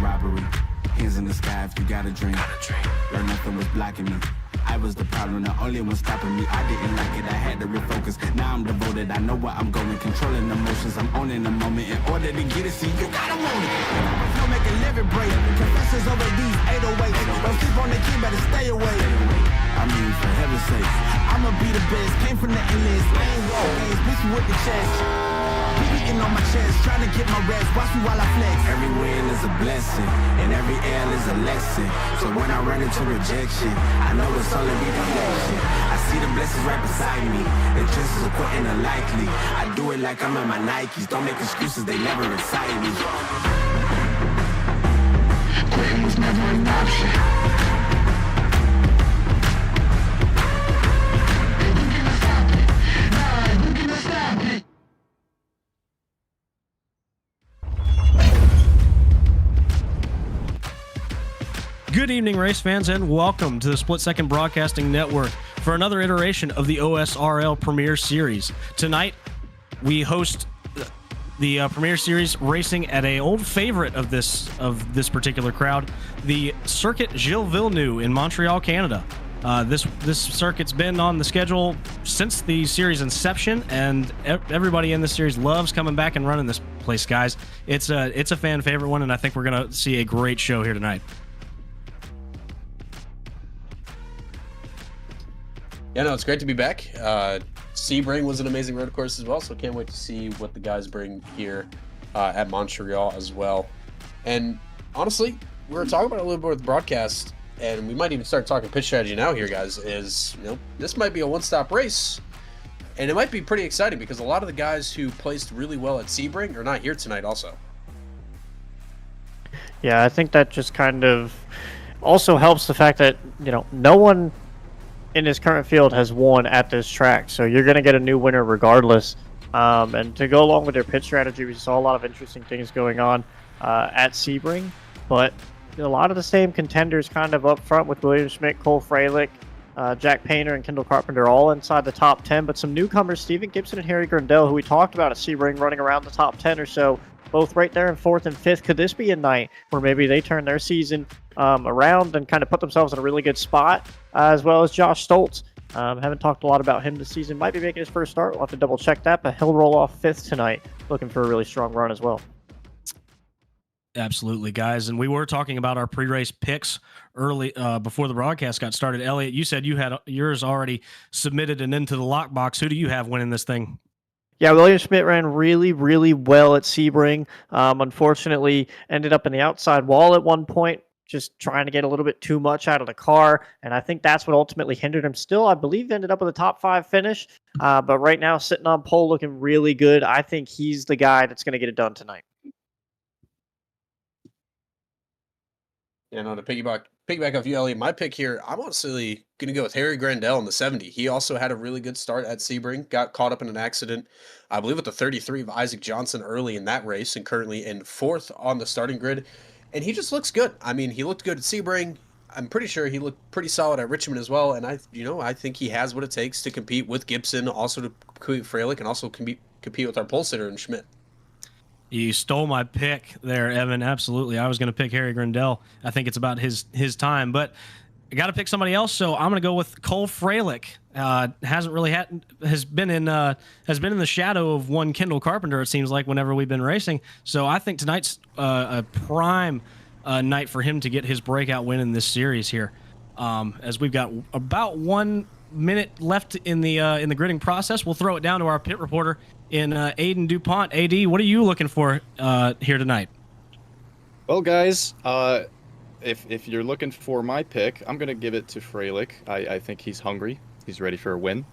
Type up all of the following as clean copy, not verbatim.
robbery. Hands in the sky if you got a dream. Learn nothing was blocking me. I was the problem, the only one stopping me. I didn't like it, I had to refocus. Now I'm devoted, I know where I'm going. Controlling emotions, I'm owning the moment. In order to get it, see, you gotta want it. Don't make a living break. Confessions over these 808s. Don't sleep on the key, better stay away. I mean, for heaven's sake, I'ma be the best. Came from the endless lane walk games, bitch with the chest. Beating on my chest, trying to get my rest. Watch me while I flex. Every win is a blessing, and every L is a lesson. So when I run into rejection, I know it's only redirection. I see the blessings right beside me. The chances of quitting are likely. I do it like I'm in my Nikes. Don't make excuses, they never excite me. Quitting was never an option. Good evening, race fans, and welcome to the Split Second Broadcasting Network for another iteration of the OSRL Premier Series. Tonight, we host the Premier Series racing at an old favorite of this particular crowd, the Circuit Gilles Villeneuve in Montreal, Canada. This circuit's been on the schedule since the series inception, and everybody in this series loves coming back and running this place, guys. It's a fan favorite one, and I think we're gonna see a great show here tonight. Yeah, no, it's great to be back. Sebring was an amazing road course as well, so can't wait to see what the guys bring here at Montreal as well. And honestly, we were talking about it a little bit with the broadcast, and we might even start talking pitch strategy now here, guys, is, this might be a one-stop race, and it might be pretty exciting because a lot of the guys who placed really well at Sebring are not here tonight also. Yeah, I think that just kind of also helps the fact that, no one in this current field has won at this track, so you're going to get a new winner regardless. And to go along with their pit strategy, we saw a lot of interesting things going on at Sebring, but a lot of the same contenders kind of up front with William Schmidt, Cole Freilich, Jack Painter, and Kendall Carpenter all inside the top 10, but some newcomers, Steven Gibson and Harry Grandel, who we talked about at Sebring, running around the top 10 or so, both right there in 4th and 5th. Could this be a night where maybe they turn their season around and kind of put themselves in a really good spot, as well as Josh Stoltz? Haven't talked a lot about him this season. Might be making his first start. We'll have to double check that, but he'll roll off 5th tonight, looking for a really strong run as well. Absolutely, guys. And we were talking about our pre-race picks early before the broadcast got started. Elliot, you said you had yours already submitted and into the lockbox. Who do you have winning this thing? Yeah, William Schmidt ran really, really well at Sebring. Unfortunately, ended up in the outside wall at one point, just trying to get a little bit too much out of the car, and I think that's what ultimately hindered him. Still, I believe ended up with a top 5 finish, but right now sitting on pole looking really good. I think he's the guy that's going to get it done tonight. Yeah, no, to piggyback off you, Elliot, my pick here, I'm honestly going to go with Harry Grandel in the 70. He also had a really good start at Sebring, got caught up in an accident, I believe with the 33 of Isaac Johnson early in that race, and currently in 4th on the starting grid. And he just looks good. I mean, he looked good at Sebring. I'm pretty sure he looked pretty solid at Richmond as well. And I think he has what it takes to compete with Gibson, also to compete with Freilich, and also compete with our pole sitter in Schmidt. You stole my pick there, Evan. Absolutely. I was going to pick Harry Grandel. I think it's about his time, but I got to pick somebody else. So I'm going to go with Cole Freilich. Has been in the shadow of one Kendall Carpenter, it seems like, whenever we've been racing. So I think tonight's a prime night for him to get his breakout win in this series here. As we've got about 1 minute left in the gridding process, we'll throw it down to our pit reporter in Aiden DuPont. AD, what are you looking for here tonight? Well, guys, if you're looking for my pick, I'm going to give it to Freilich. I think he's hungry. He's ready for a win.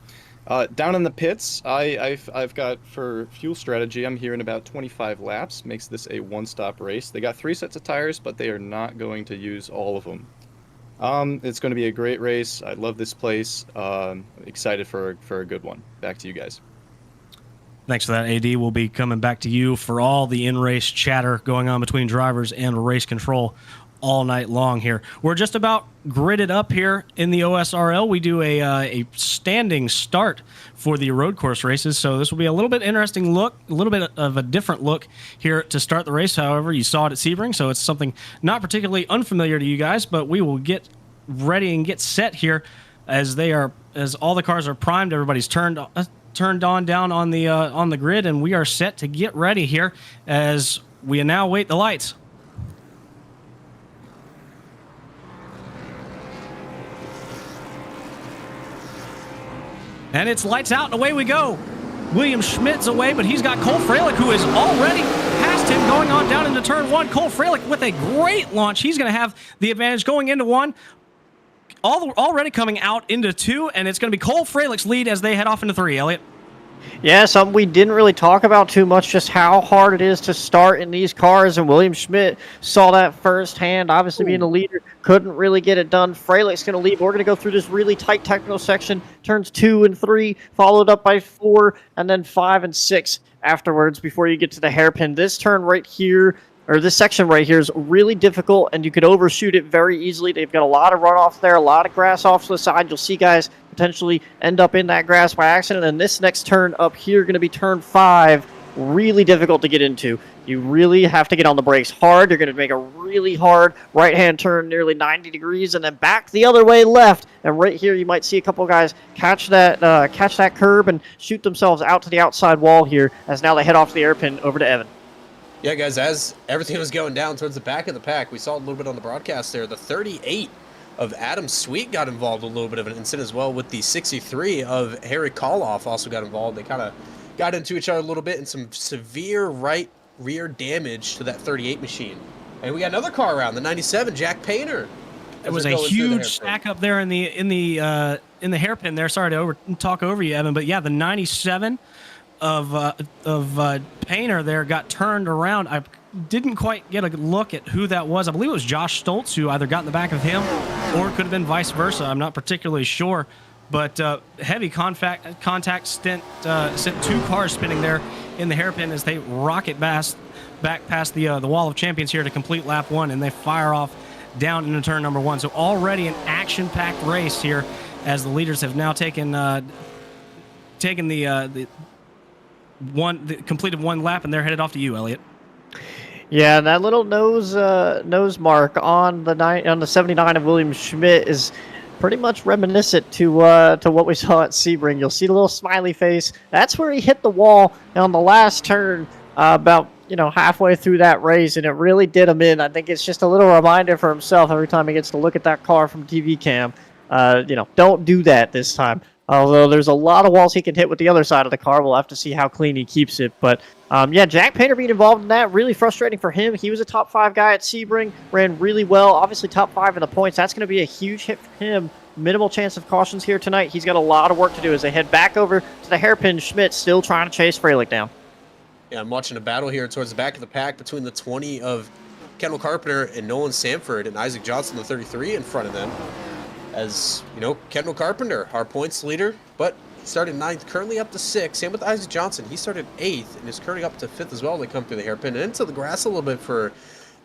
Down in the pits, I've got, for fuel strategy, I'm here in about 25 laps. Makes this a one-stop race. They got 3 sets of tires, but they are not going to use all of them. It's going to be a great race. I love this place. Excited for a good one. Back to you guys. Thanks for that, AD. We'll be coming back to you for all the in-race chatter going on between drivers and race control all night long here. We're just about gridded up here in the OSRL. We do a standing start for the road course races, so this will be a little bit interesting look, a little bit of a different look here to start the race. However, you saw it at Sebring, so it's something not particularly unfamiliar to you guys, but we will get ready and get set here as all the cars are primed. Everybody's turned on down on the grid, and we are set to get ready here as we now await the lights. And it's lights out and away we go. William Schmidt's away, but he's got Cole Freilich, who is already past him, going on down into turn one. Cole Freilich with a great launch. He's going to have the advantage going into one. Already coming out into two, and it's going to be Cole Freilich's lead as they head off into three, Elliot. Yeah, something we didn't really talk about too much, just how hard it is to start in these cars, and William Schmidt saw that firsthand. Obviously, being the leader, couldn't really get it done. Freilich's going to leave. We're going to go through this really tight technical section, turns 2 and 3, followed up by 4, and then 5 and 6 afterwards before you get to the hairpin. This turn right here, or this section right here, is really difficult, and you could overshoot it very easily. They've got a lot of runoff there, a lot of grass off to the side. You'll see guys potentially end up in that grass by accident, and this next turn up here, going to be turn 5, really difficult to get into. You really have to get on the brakes hard. You're going to make a really hard right-hand turn, nearly 90 degrees, and then back the other way left. And right here, you might see a couple guys catch that curb and shoot themselves out to the outside wall here, as now they head off the airpin over to Evan. Yeah, guys, as everything was going down towards the back of the pack, we saw a little bit on the broadcast there. The 38 of Adam Sweet got involved in a little bit of an incident as well, with the 63 of Harry Koloff also got involved. They kind of got into each other a little bit, and some severe right rear damage to that 38 machine. And we got another car around, the 97, Jack Painter. It was a huge stack up there in the hairpin there. Sorry to talk over you, Evan, but yeah, the 97 of Painter there got turned around. I didn't quite get a look at who that was. I believe it was Josh Stoltz, who either got in the back of him or it could have been vice versa. I'm not particularly sure, but heavy contact sent 2 cars spinning there in the hairpin as they rocket back past the wall of champions here to complete lap 1, and they fire off down into turn number 1. So already an action-packed race here, as the leaders have now completed 1 lap, and they're headed off to you, Elliot. Yeah, that little nose mark on the 79 of William Schmidt is pretty much reminiscent to what we saw at Sebring. You'll see the little smiley face. That's where he hit the wall on the last turn, about halfway through that race, and it really did him in. I think it's just a little reminder for himself every time he gets to look at that car from TV cam. Don't do that this time. Although there's a lot of walls he can hit with the other side of the car. We'll have to see how clean he keeps it. But, yeah, Jack Painter being involved in that, really frustrating for him. He was a top 5 guy at Sebring, ran really well. Obviously top 5 in the points. That's going to be a huge hit for him. Minimal chance of cautions here tonight. He's got a lot of work to do as they head back over to the hairpin. Schmidt still trying to chase Freilich down. Yeah, I'm watching a battle here towards the back of the pack between the 20 of Kendall Carpenter and Nolan Sanford, and Isaac Johnson, the 33, in front of them. As, Kendall Carpenter, our points leader, but started 9th, currently up to 6th. Same with Isaac Johnson. He started 8th and is currently up to 5th as well. They come through the hairpin and into the grass a little bit for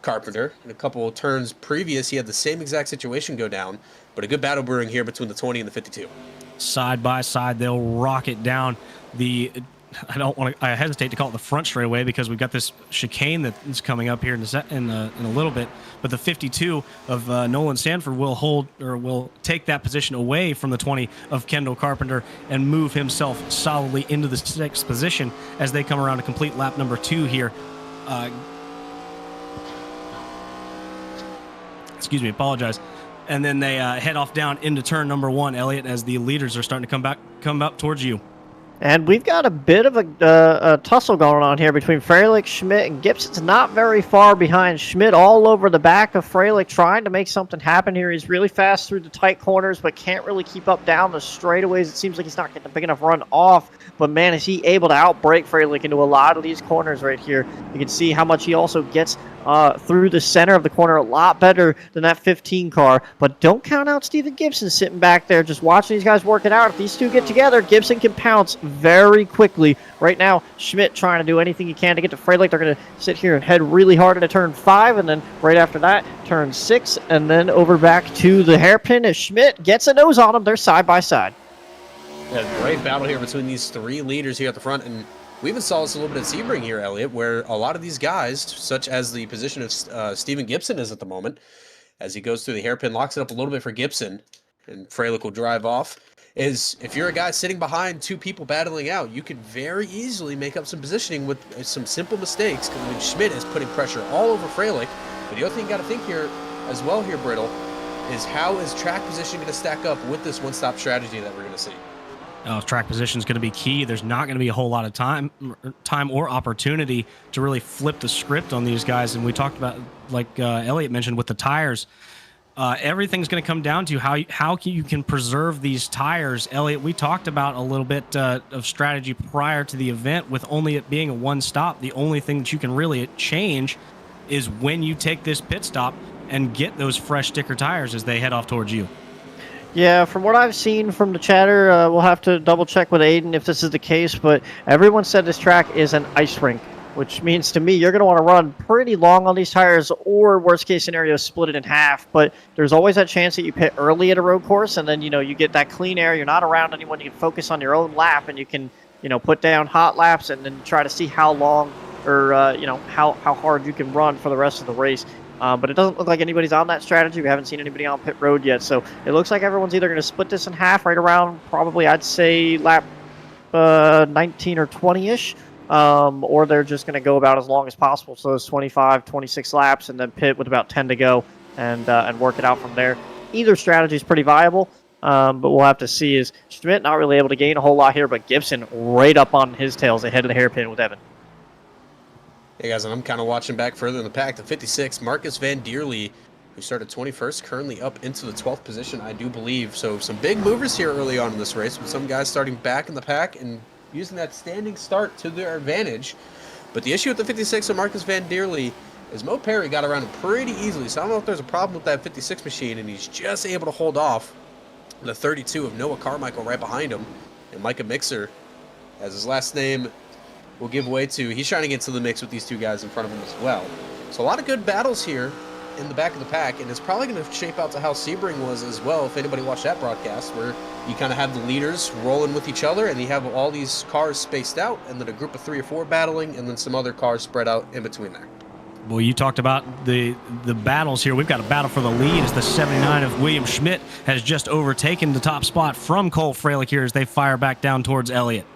Carpenter. In a couple of turns previous, he had the same exact situation go down, but a good battle brewing here between the 20 and the 52. Side by side, they'll rocket down the... I hesitate to call it the front straightaway because we've got this chicane that's coming up here in a little bit. But the 52 of Nolan Sanford will take that position away from the 20 of Kendall Carpenter and move himself solidly into the 6th position as they come around to complete lap number 2 here. Excuse me, apologize. And then they head off down into turn number 1, Elliot, as the leaders are starting to come up towards you. And we've got a bit of a tussle going on here between Freilich, Schmidt, and Gibson's not very far behind. Schmidt all over the back of Freilich, trying to make something happen here. He's really fast through the tight corners, but can't really keep up down the straightaways. It seems like he's not getting a big enough run off. But, man, is he able to outbrake Freilich into a lot of these corners right here. You can see how much he also gets through the center of the corner a lot better than that 15 car. But don't count out Steven Gibson sitting back there just watching these guys work it out. If these two get together, Gibson can pounce very quickly. Right now, Schmidt trying to do anything he can to get to Freilich. They're going to sit here and head really hard into turn 5, and then right after that, turn 6, and then over back to the hairpin as Schmidt gets a nose on him. They're side by side. Yeah, great battle here between these 3 leaders here at the front, and we even saw this a little bit at Sebring here, Elliot, where a lot of these guys, such as the position of Steven Gibson is at the moment, as he goes through the hairpin, locks it up a little bit for Gibson, and Freilich will drive off, is if you're a guy sitting behind 2 people battling out, you could very easily make up some positioning with some simple mistakes, because I mean, Schmidt is putting pressure all over Freilich, but the other thing you got to think here as well here, Brittle, is how is track position going to stack up with this one-stop strategy that we're going to see? Track position is going to be key. There's not going to be a whole lot of time or opportunity to really flip the script on these guys. And we talked about, like Elliot mentioned, with the tires. Everything's going to come down to how you can preserve these tires. Elliot, we talked about a little bit of strategy prior to the event with only it being a one stop. The only thing that you can really change is when you take this pit stop and get those fresh sticker tires as they head off towards you. Yeah, from what I've seen from the chatter, we'll have to double check with Aiden if this is the case, but everyone said this track is an ice rink, which means to me you're going to want to run pretty long on these tires, or worst case scenario, split it in half. But there's always that chance that you pit early at a road course, and then you get that clean air. You're not around anyone. You can focus on your own lap, and you can put down hot laps and then try to see how long or how hard you can run for the rest of the race. But it doesn't look like anybody's on that strategy. We haven't seen anybody on pit road yet. So it looks like everyone's either going to split this in half right around probably, I'd say, lap 19 or 20-ish, or they're just going to go about as long as possible. So it's 25, 26 laps, and then pit with about 10 to go and work it out from there. Either strategy is pretty viable, but we'll have to see. Is Schmidt not really able to gain a whole lot here, but Gibson right up on his tails ahead of the hairpin with Evan. Hey guys, and I'm kind of watching back further in the pack. The 56, Marcus Van Deerly, who started 21st, currently up into the 12th position, I do believe. So some big movers here early on in this race, with some guys starting back in the pack and using that standing start to their advantage. But the issue with the 56 of Marcus Van Deerly is Mo Perry got around him pretty easily. So I don't know if there's a problem with that 56 machine, and he's just able to hold off the 32 of Noah Carmichael right behind him. And Micah Mixer, as his last name will give way to, he's trying to get to the mix with these 2 guys in front of him as well. So a lot of good battles here in the back of the pack, and it's probably going to shape out to how Sebring was as well, if anybody watched that broadcast, where you kind of have the leaders rolling with each other, and you have all these cars spaced out, and then a group of 3 or 4 battling, and then some other cars spread out in between there. Well, you talked about the battles here. We've got a battle for the lead as the 79 of William Schmidt has just overtaken the top spot from Cole Freilich here as they fire back down towards Elliott.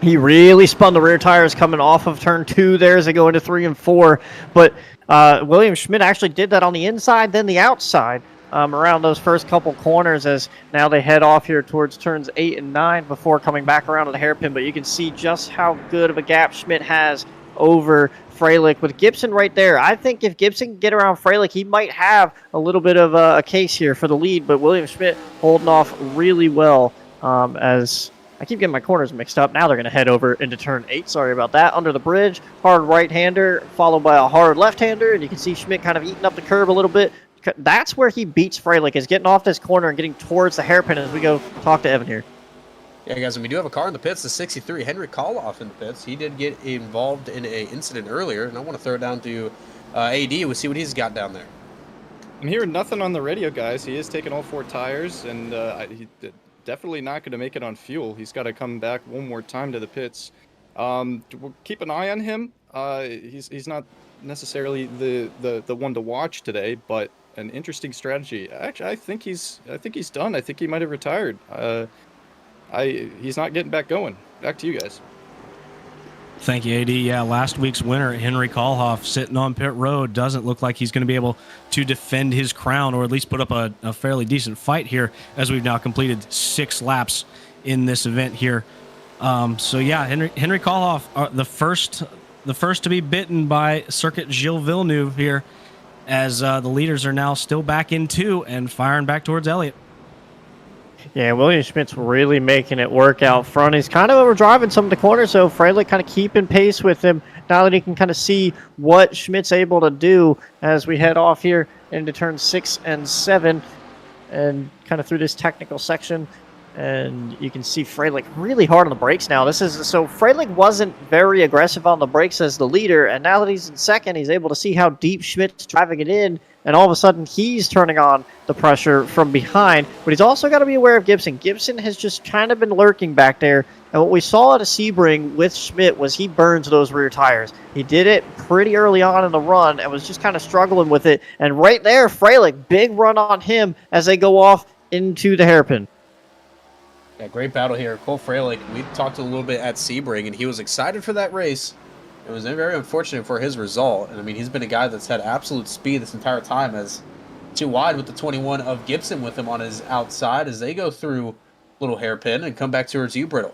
He really spun the rear tires coming off of turn 2 there as they go into 3 and 4. But William Schmidt actually did that on the inside, then the outside around those first couple corners, as now they head off here towards turns 8 and 9 before coming back around to the hairpin. But you can see just how good of a gap Schmidt has over Freilich with Gibson right there. I think if Gibson can get around Freilich, he might have a little bit of a case here for the lead. But William Schmidt holding off really well as I keep getting my corners mixed up. Now they're going to head over into turn 8. Sorry about that. Under the bridge, hard right-hander followed by a hard left-hander, and you can see Schmidt kind of eating up the curb a little bit. That's where he beats Freilich, is getting off this corner and getting towards the hairpin as we go talk to Evan here. Yeah, guys, and we do have a car in the pits, the 63, Henry Koloff in the pits. He did get involved in an incident earlier, and I want to throw it down to AD. We'll see what he's got down there. I'm hearing nothing on the radio, guys. He is taking all 4 tires, and he definitely not going to make it on fuel. He's got to come back one more time to the pits. We'll keep an eye on him. He's not necessarily the one to watch today, but an interesting strategy. Actually, I think he's done. I think he might have retired. He's not getting back going. Back to you guys. Thank you, AD. Yeah, last week's winner, Henry Koloff, sitting on pit road. Doesn't look like he's going to be able to defend his crown, or at least put up a fairly decent fight here, as we've now completed 6 laps in this event here. So yeah, Henry Koloff, the first to be bitten by Circuit Gilles Villeneuve here, as the leaders are now still back in 2 and firing back towards Elliott. Yeah, William Schmidt's really making it work out front. He's kind of overdriving some of the corners, so Freilich kind of keeping pace with him now that he can kind of see what Schmidt's able to do as we head off here into turn 6 and 7 and kind of through this technical section. And you can see Freilich really hard on the brakes now. So Freilich wasn't very aggressive on the brakes as the leader, and now that he's in second, he's able to see how deep Schmidt's driving it in, and all of a sudden he's turning on the pressure from behind. But he's also got to be aware of Gibson. Gibson has just kind of been lurking back there, and what we saw at a Sebring with Schmidt was he burns those rear tires. He did it pretty early on in the run and was just kind of struggling with it, and right there, Freilich, big run on him as they go off into the hairpin. Yeah, great battle here. Cole Freilich, we talked a little bit at Sebring, and he was excited for that race. It was very unfortunate for his result. And I mean, he's been a guy that's had absolute speed this entire time, as too wide with the 21 of Gibson with him on his outside as they go through little hairpin and come back towards you, Brittle.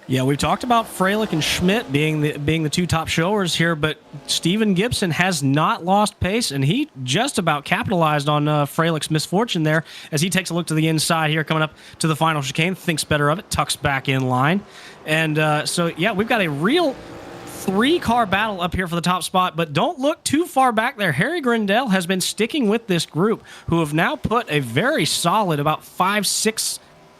Yeah, we've talked about Freilich and Schmidt being the two top showers here, but Steven Gibson has not lost pace, and he just about capitalized on Freilich's misfortune there as he takes a look to the inside here, coming up to the final chicane, thinks better of it, tucks back in line. And so, yeah, we've got a real three-car battle up here for the top spot, but don't look too far back there. Harry Grindel has been sticking with this group, who have now put a very solid about 5-6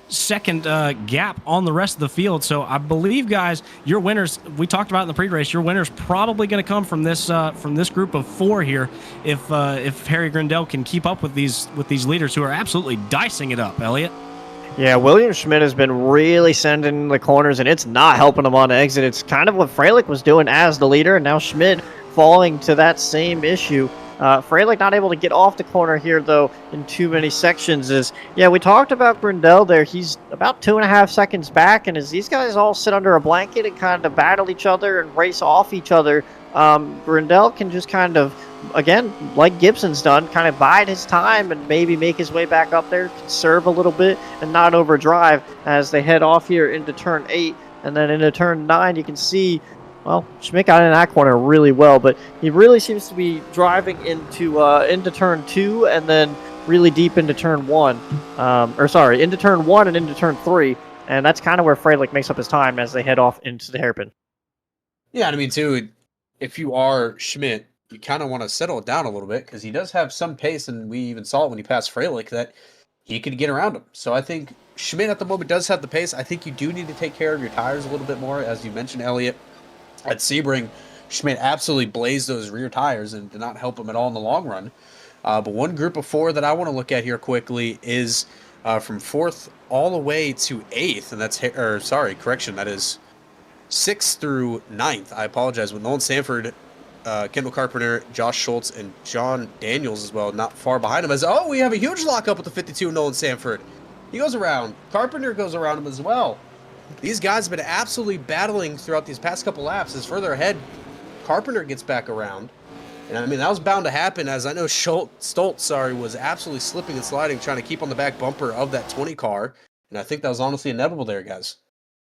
second gap on the rest of the field. So I believe, guys, your winners, we talked about in the pre-race, your winners probably going to come from this group of four here if Harry Grindel can keep up with these leaders who are absolutely dicing it up. Elliot? Yeah, William Schmidt has been really sending the corners, and it's not helping him on the exit. It's kind of what Freilich was doing as the leader, and now Schmidt falling to that same issue. Freilich not able to get off the corner here, though, in too many sections. Yeah, we talked about Grindel there. He's about 2.5 seconds back, and as these guys all sit under a blanket and kind of battle each other and race off each other, Grindel can just kind of, again, like Gibson's done, kind of bide his time and maybe make his way back up there, conserve a little bit, and not overdrive as they head off here into turn 8. And then into turn 9, you can see, well, Schmidt got in that corner really well, but he really seems to be driving into turn 2 and then really deep into turn 1. Into turn 1 and into turn 3. And that's kind of where Freilich makes up his time as they head off into the hairpin. Yeah, I mean, too, if you are Schmidt, you kind of want to settle it down a little bit because he does have some pace, and we even saw it when he passed Freilich that he could get around him. So I think Schmidt at the moment does have the pace. I think you do need to take care of your tires a little bit more, as you mentioned, Elliot. At Sebring, Schmidt absolutely blazed those rear tires and did not help him at all in the long run. But one group of four that I want to look at here quickly is from 4th all the way to 8th, and that is 6th through 9th. I apologize. With Nolan Sanford, Kendall Carpenter, Josh Schultz, and John Daniels as well, not far behind him. We have a huge lockup with the 52 Nolan Sanford. He goes around. Carpenter goes around him as well. These guys have been absolutely battling throughout these past couple laps. As further ahead, Carpenter gets back around. And I mean, that was bound to happen, as I know Stoltz was absolutely slipping and sliding, trying to keep on the back bumper of that 20 car. And I think that was honestly inevitable there, guys.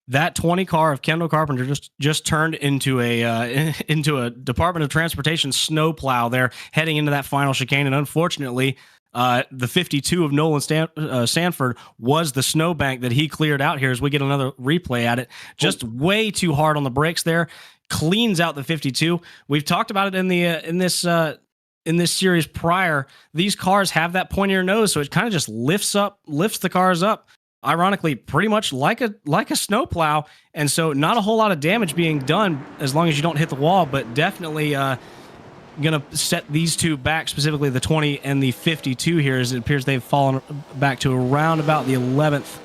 That 20 car of Kendall Carpenter just turned into a Department of Transportation snowplow there, heading into that final chicane. And unfortunately, the 52 of Nolan Sanford was the snowbank that he cleared out here as we get another replay at it. Just way too hard on the brakes there. Cleans out the 52. We've talked about it in this series prior. These cars have that pointier nose, so it kind of just lifts the cars up. Ironically, pretty much like a snowplow, and so not a whole lot of damage being done as long as you don't hit the wall, but definitely going to set these two back, specifically the 20 and the 52 here, as it appears they've fallen back to around about the 11th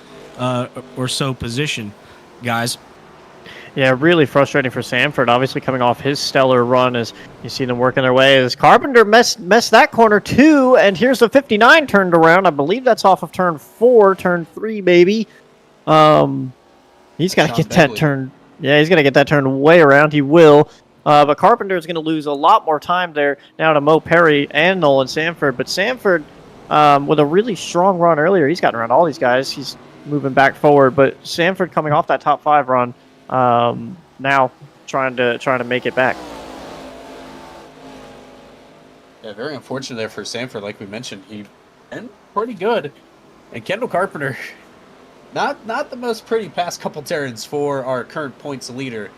or so position, guys. Yeah, really frustrating for Sanford, obviously coming off his stellar run as you see them working their way. As Carpenter messed that corner too, and here's the 59 turned around. I believe that's off of turn 4, turn 3, maybe. He's got to get that turn. Yeah, he's going to get that turn way around. He will. But Carpenter is going to lose a lot more time there now to Mo Perry and Nolan Sanford. But Sanford, with a really strong run earlier, he's gotten around all these guys. He's moving back forward. But Sanford coming off that top 5 run, now trying to make it back. Yeah, very unfortunate there for Sanford. Like we mentioned, he been pretty good. And Kendall Carpenter, not the most pretty past couple turns for our current points leader.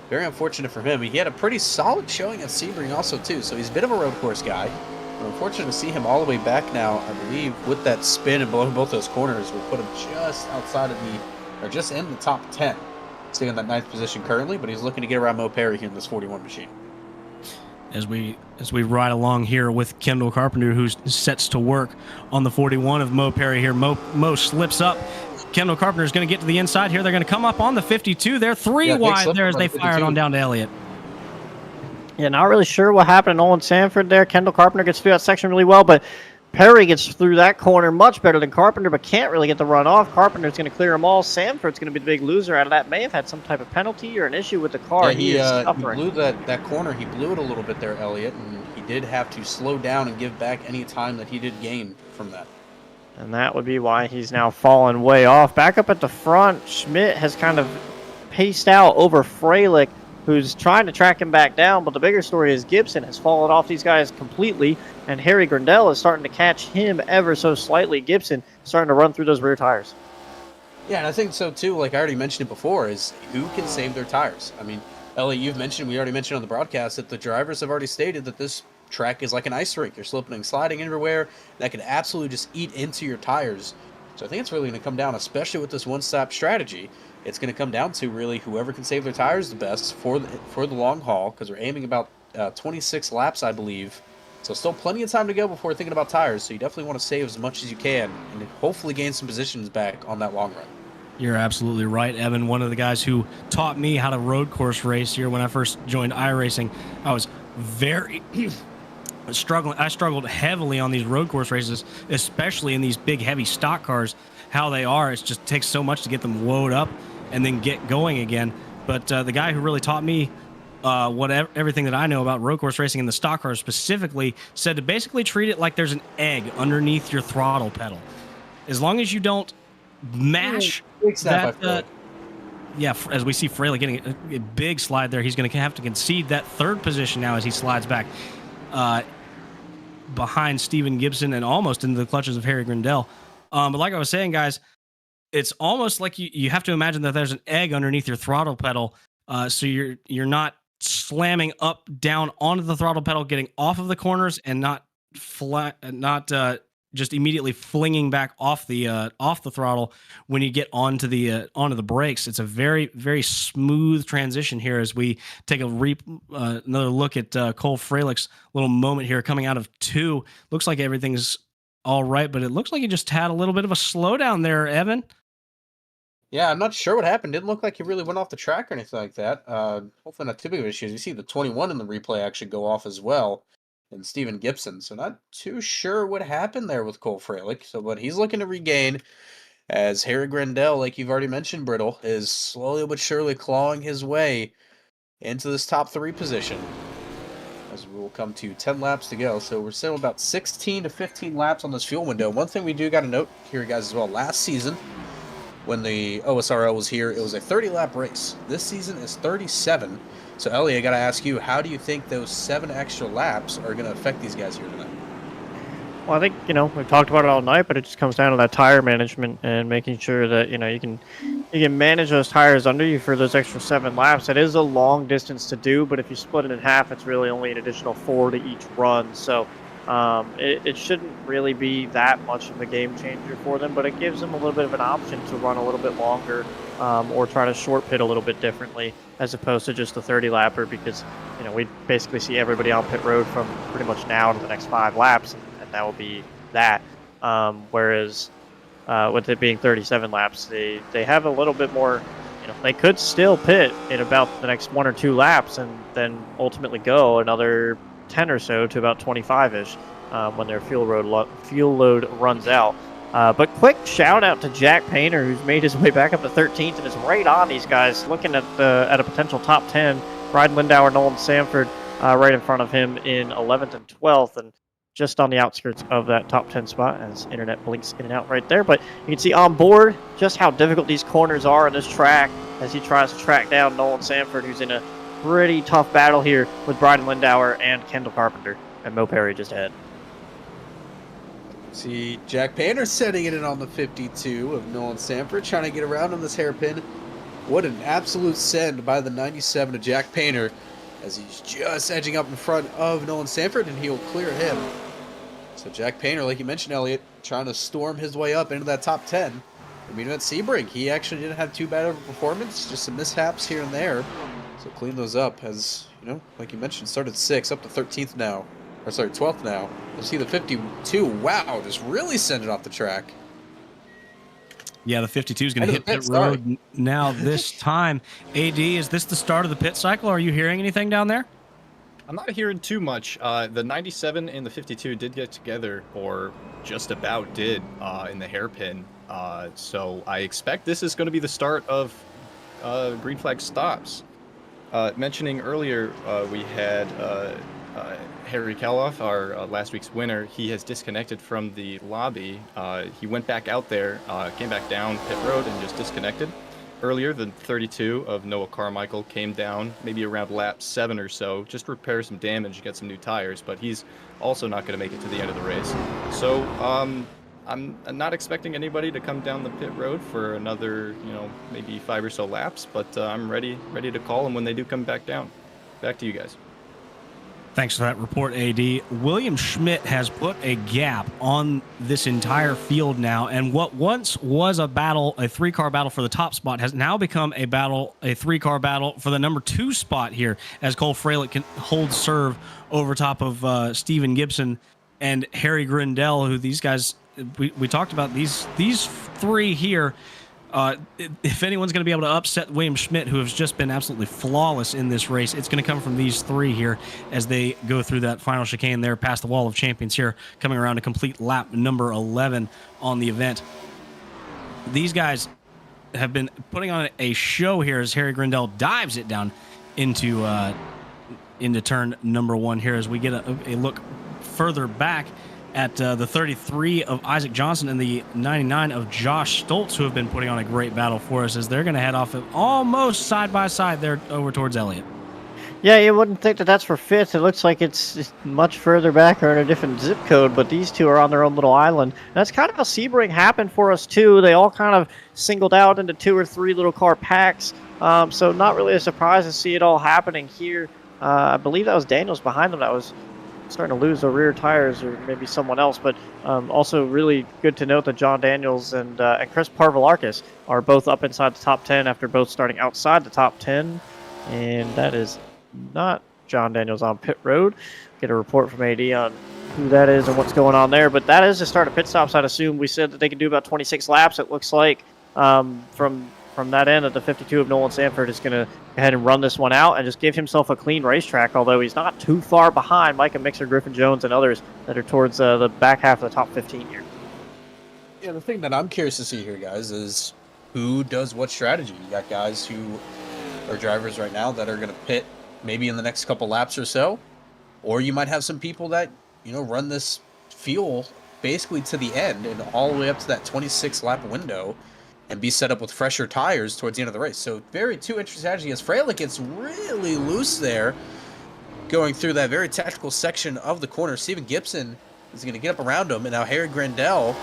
Very unfortunate for him. He had a pretty solid showing at Sebring also, too, so he's a bit of a road course guy. We're unfortunate to see him all the way back now. I believe with that spin and blowing both those corners, we put him just outside of or just in the top 10. Sitting in that 9th position currently, but he's looking to get around Mo Perry here in this 41 machine. As we ride along here with Kendall Carpenter, who sets to work on the 41 of Mo Perry here. Mo slips up. Kendall Carpenter is going to get to the inside here. They're going to come up on the 52. They're three wide there as they fire it on down to Elliott. Yeah, not really sure what happened to Nolan Sanford there. Kendall Carpenter gets through that section really well, but Perry gets through that corner much better than Carpenter, but can't really get the run off. Carpenter's going to clear them all. Sanford's going to be the big loser out of that. May have had some type of penalty or an issue with the car. Yeah, he blew that corner. He blew it a little bit there, Elliott, and he did have to slow down and give back any time that he did gain from that. And that would be why he's now fallen way off. Back up at the front, Schmidt has kind of paced out over Freilich, who's trying to track him back down, but the bigger story is Gibson has fallen off these guys completely, and Harry Grindel is starting to catch him ever so slightly. Gibson starting to run through those rear tires. Yeah, and I think so too, like I already mentioned it before, is who can save their tires. I mean, Ellie, we already mentioned on the broadcast that the drivers have already stated that this track is like an ice rink. You're slipping and sliding everywhere. That could absolutely just eat into your tires. So I think it's really going to come down, especially with this one-stop strategy, it's going to come down to really whoever can save their tires the best for the long haul, because we're aiming about 26 laps, I believe. So still plenty of time to go before thinking about tires, so you definitely want to save as much as you can and hopefully gain some positions back on that long run. You're absolutely right, Evan. One of the guys who taught me how to road course race here when I first joined iRacing, I was very struggling. I struggled heavily on these road course races, especially in these big, heavy stock cars. How they are, it just takes so much to get them woed up and then get going again. But the guy who really taught me everything that I know about road course racing and the stock cars specifically said to basically treat it like there's an egg underneath your throttle pedal. As long as you don't mash that, as we see Fraley getting a big slide there, he's going to have to concede that 3rd position now as he slides back behind Steven Gibson and almost into the clutches of Harry Grindel. But like I was saying, guys, it's almost like you have to imagine that there's an egg underneath your throttle pedal, so you're not slamming up down onto the throttle pedal, getting off of the corners, and not just immediately flinging back off the throttle when you get onto the brakes. It's a very, very smooth transition here as we take another look at Cole Freilich's little moment here coming out of 2. Looks like everything's all right, but it looks like he just had a little bit of a slowdown there, Evan. Yeah, I'm not sure what happened. Didn't look like he really went off the track or anything like that. Hopefully not too big of issues. You see the 21 in the replay actually go off as well, and Steven Gibson. So not too sure what happened there with Cole Freilich. But he's looking to regain as Harry Grindel, like you've already mentioned, Brittle, is slowly but surely clawing his way into this top 3 position. As we'll come to 10 laps to go. So we're still about 16 to 15 laps on this fuel window. One thing we do got to note here, guys, as well. Last season, when the OSRL was here, it was a 30-lap race. This season is 37. So, Ellie, I got to ask you, how do you think those 7 extra laps are going to affect these guys here tonight? Well, I think, we've talked about it all night, but it just comes down to that tire management and making sure that, you can manage those tires under you for those extra 7 laps. It is a long distance to do, but if you split it in half, it's really only an additional 4 to each run. So it shouldn't really be that much of a game changer for them, but it gives them a little bit of an option to run a little bit longer or try to short pit a little bit differently as opposed to just a 30-lapper because, we basically see everybody on pit road from pretty much now to the next 5 laps. That will be that. Whereas with it being 37 laps, they have a little bit more, they could still pit in about the next 1 or 2 laps and then ultimately go another 10 or so to about 25-ish when their fuel load runs out. But quick shout out to Jack Painter, who's made his way back up to 13th and is right on these guys, looking at a potential top 10. Brydon Lindauer, Nolan Sanford right in front of him in 11th and 12th. And just on the outskirts of that top 10 spot as internet blinks in and out right there. But you can see on board just how difficult these corners are in this track as he tries to track down Nolan Sanford, who's in a pretty tough battle here with Brydon Lindauer and Kendall Carpenter and Mo Perry just ahead. See Jack Painter setting it in on the 52 of Nolan Sanford, trying to get around on this hairpin. What an absolute send by the 97 of Jack Painter, as he's just edging up in front of Nolan Sanford, and he'll clear him So Jack Painter, like you mentioned, Elliot, trying to storm his way up into that top 10. I mean, at Sebring, he actually didn't have too bad of a performance, just some mishaps here and there. So clean those up as, like you mentioned, started 6th, up to 13th now. Or sorry, 12th now. You'll see the 52. Wow, just really sent it off the track. Yeah, the 52 is going to hit pit road now this time. AD, is this the start of the pit cycle? Are you hearing anything down there? I'm not hearing too much. The 97 and the 52 did get together, or just about did, in the hairpin. So I expect this is going to be the start of green flag stops. Mentioning earlier, we had Harry Kaloff, our last week's winner. He has disconnected from the lobby. He went back out there, came back down pit road, and just disconnected. Earlier, the 32 of Noah Carmichael came down maybe around lap 7 or so, just to repair some damage, get some new tires, but he's also not going to make it to the end of the race. So I'm not expecting anybody to come down the pit road for another, maybe 5 or so laps, but I'm ready to call them when they do come back down. Back to you guys. Thanks for that report, AD. William Schmidt has put a gap on this entire field now, and what once was a battle, a 3-car battle for the top spot, has now become a 3-car battle for the number 2 spot here, as Cole Freilich can hold serve over top of Steven Gibson and Harry Grindell, who these guys, we talked about these 3 here. If anyone's going to be able to upset William Schmidt, who has just been absolutely flawless in this race, it's going to come from these 3 here as they go through that final chicane there past the Wall of Champions here, coming around to complete lap number 11 on the event. These guys have been putting on a show here as Harry Grindell dives it down into turn number 1 here as we get a look further back at the 33 of Isaac Johnson and the 99 of Josh Stoltz, who have been putting on a great battle for us as they're going to head off almost side by side there over towards Elliott. Yeah, you wouldn't think that that's for 5th. It looks like it's much further back or in a different zip code, but these 2 are on their own little island. And that's kind of how Sebring happened for us, too. They all kind of singled out into 2 or 3 little car packs, so not really a surprise to see it all happening here. I believe that was Daniels behind them that was starting to lose the rear tires, or maybe someone else, but also really good to note that John Daniels and Chris Parvalarkis are both up inside the top 10 after both starting outside the top 10, and that is not John Daniels on pit road. Get a report from AD on who that is and what's going on there, but that is the start of pit stops. I'd assume we said that they can do about 26 laps. It looks like from that end that the 52 of Nolan Sanford is going to go ahead and run this one out and just give himself a clean racetrack, although he's not too far behind Micah Mixer, Griffin Jones, and others that are towards the back half of the top 15 here. Yeah, the thing that I'm curious to see here, guys, is who does what strategy. You got guys who are drivers right now that are going to pit maybe in the next couple laps or so, or you might have some people that, run this fuel basically to the end and all the way up to that 26 lap window and be set up with fresher tires towards the end of the race. So two interesting strategies. As Freilich gets really loose there, going through that very tactical section of the corner. Steven Gibson is going to get up around him, and now Harry Grindell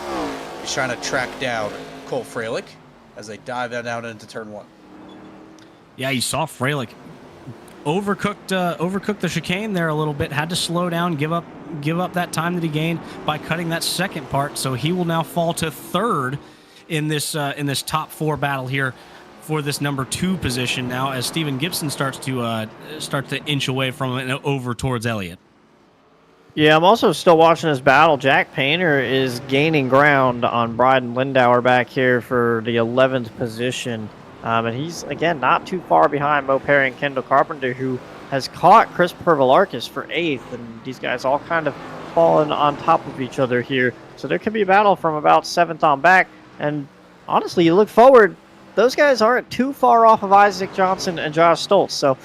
is trying to track down Cole Freilich as they dive down into turn 1. Yeah, you saw Freilich overcooked the chicane there a little bit, had to slow down, give up that time that he gained by cutting that second part, so he will now fall to 3rd in this top 4 battle here for this number 2 position now, as Steven Gibson starts to inch away from it and over towards Elliott. Yeah, I'm also still watching this battle. Jack Painter is gaining ground on Bryden Lindauer back here for the 11th position. And he's, again, not too far behind Mo Perry and Kendall Carpenter, who has caught Chris Parvalarkis for 8th. And these guys all kind of falling on top of each other here. So there could be a battle from about 7th on back. And honestly, you look forward, those guys aren't too far off of Isaac Johnson and Josh Stoltz. So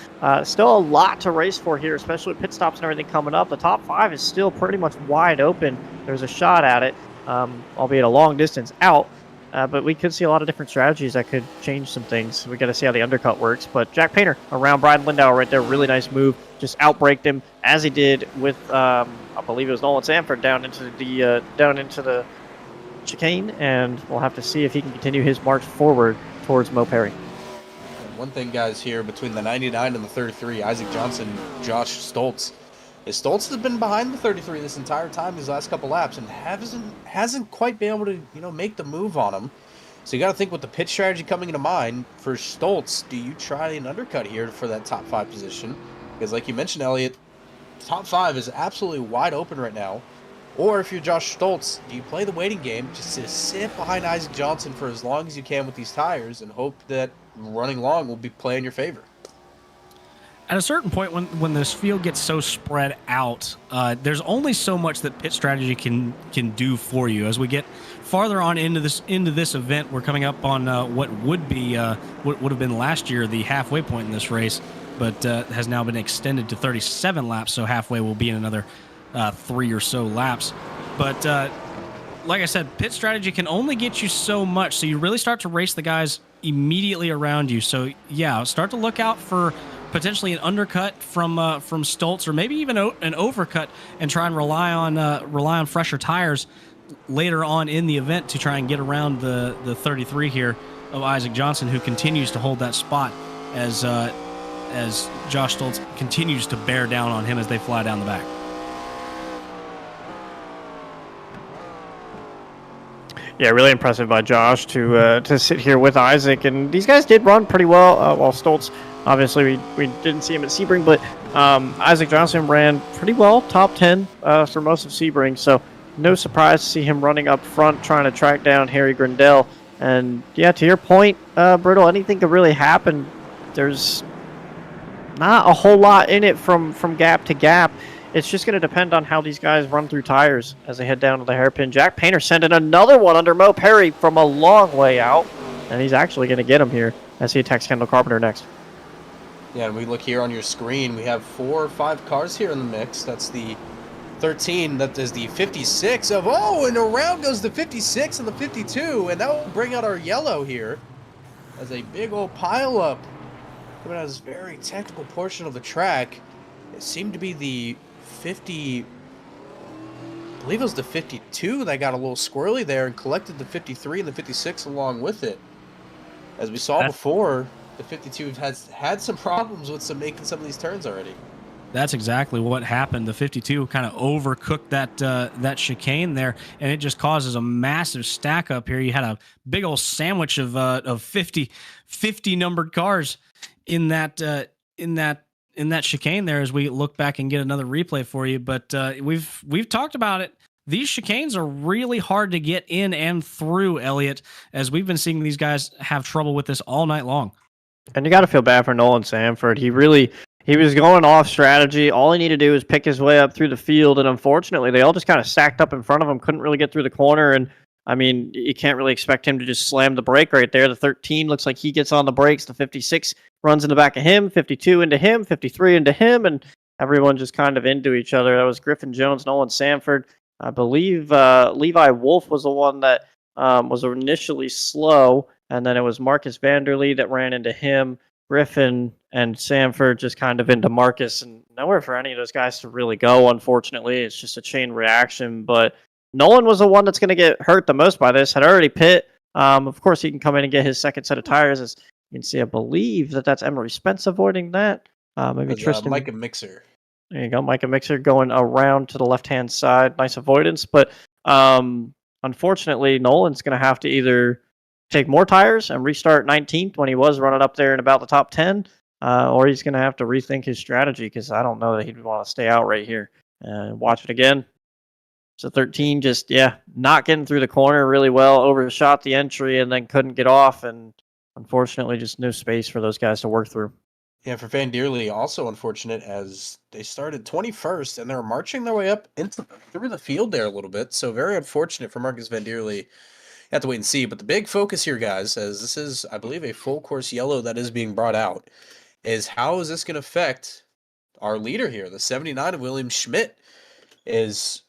still a lot to race for here, especially with pit stops and everything coming up. The top 5 is still pretty much wide open. There's a shot at it, albeit a long distance out. But we could see a lot of different strategies that could change some things. We got to see how the undercut works. But Jack Painter around Bryden Lindauer right there, really nice move. Just outbraked him as he did with, I believe it was Nolan Sanford down into the chicane, and we'll have to see if he can continue his march forward towards Mo Perry. And one thing, guys, here between the 99 and the 33, Isaac Johnson, Josh Stoltz, Stoltz has been behind the 33 this entire time, these last couple laps, and hasn't quite been able to make the move on him. So you got to think with the pit strategy coming into mind for Stoltz, do you try an undercut here for that top 5 position? Because like you mentioned, Elliot, top 5 is absolutely wide open right now. Or if you're Josh Stoltz, do you play the waiting game just to sit behind Isaac Johnson for as long as you can with these tires and hope that running long will be play in your favor? At a certain point, when this field gets so spread out, there's only so much that pit strategy can do for you. As we get farther on into this event, we're coming up on what would have been last year the halfway point in this race, but has now been extended to 37 laps. So halfway will be in another 3 or so laps. But like I said, pit strategy can only get you so much. So you really start to race the guys immediately around you. So yeah, start to look out for potentially an undercut from Stoltz, or maybe even an overcut, and try and rely on fresher tires later on in the event to try and get around the 33 here of Isaac Johnson, who continues to hold that spot as Josh Stoltz continues to bear down on him as they fly down the back. Yeah, really impressive by Josh to sit here with Isaac, and these guys did run pretty well. While Stoltz, obviously, we didn't see him at Sebring, but Isaac Johnson ran pretty well, top 10 for most of Sebring. So no surprise to see him running up front, trying to track down Harry Grindell. And yeah, to your point, Brittle, anything could really happen. There's not a whole lot in it from gap to gap. It's just going to depend on how these guys run through tires as they head down to the hairpin. Jack Painter sending another one under Mo Perry from a long way out, and he's actually going to get him here as he attacks Kendall Carpenter next. Yeah, and we look here on your screen, we have 4 or 5 cars here in the mix. That's the 13, that is the 56 of, and around goes the 56 and the 52, and that will bring out our yellow here as a big old pile up coming out of this very technical portion of the track. It seemed to be the 50, I believe it was the 52 that got a little squirrely there and collected the 53 and the 56 along with it. As we saw before, the 52 has had some problems with making some of these turns already. That's exactly what happened. The 52 kind of overcooked that chicane there, and it just causes a massive stack up here. You had a big old sandwich of 50 numbered cars in that chicane there as we look back and get another replay for you. But we've talked about it. These chicanes are really hard to get in and through, Elliot, as we've been seeing these guys have trouble with this all night long. And you got to feel bad for Nolan Sanford. He was going off strategy. All he needed to do was pick his way up through the field, and unfortunately, they all just kind of stacked up in front of him, couldn't really get through the corner. And I mean, you can't really expect him to just slam the brake right there. The 13 looks like he gets on the brakes. The 56 runs in the back of him, 52 into him, 53 into him, and everyone just kind of into each other. That was Griffin Jones, Nolan Sanford. I believe Levi Wolf was the one that was initially slow, and then it was Marcus Vanderlee that ran into him. Griffin and Sanford just kind of into Marcus, and nowhere for any of those guys to really go, unfortunately. It's just a chain reaction, but Nolan was the one that's going to get hurt the most by this, had already pit. Of course, he can come in and get his second set of tires. As you can see, I believe that's Emery Spence avoiding that. Maybe Tristan. Micah Mixer. There you go, Micah Mixer going around to the left-hand side. Nice avoidance, but unfortunately, Nolan's going to have to either take more tires and restart 19th when he was running up there in about the top 10, or he's going to have to rethink his strategy, because I don't know that he'd want to stay out right here. Watch it again. So 13 just, not getting through the corner really well, overshot the entry and then couldn't get off, and unfortunately just no space for those guys to work through. Yeah, for Van Deerly, also unfortunate, as they started 21st and they're marching their way up through the field there a little bit. So very unfortunate for Marcus Van Deerly. You have to wait and see. But the big focus here, guys, as this is, I believe, a full course yellow that is being brought out, is how is this going to affect our leader here, the 79 of William Schmidt? Is,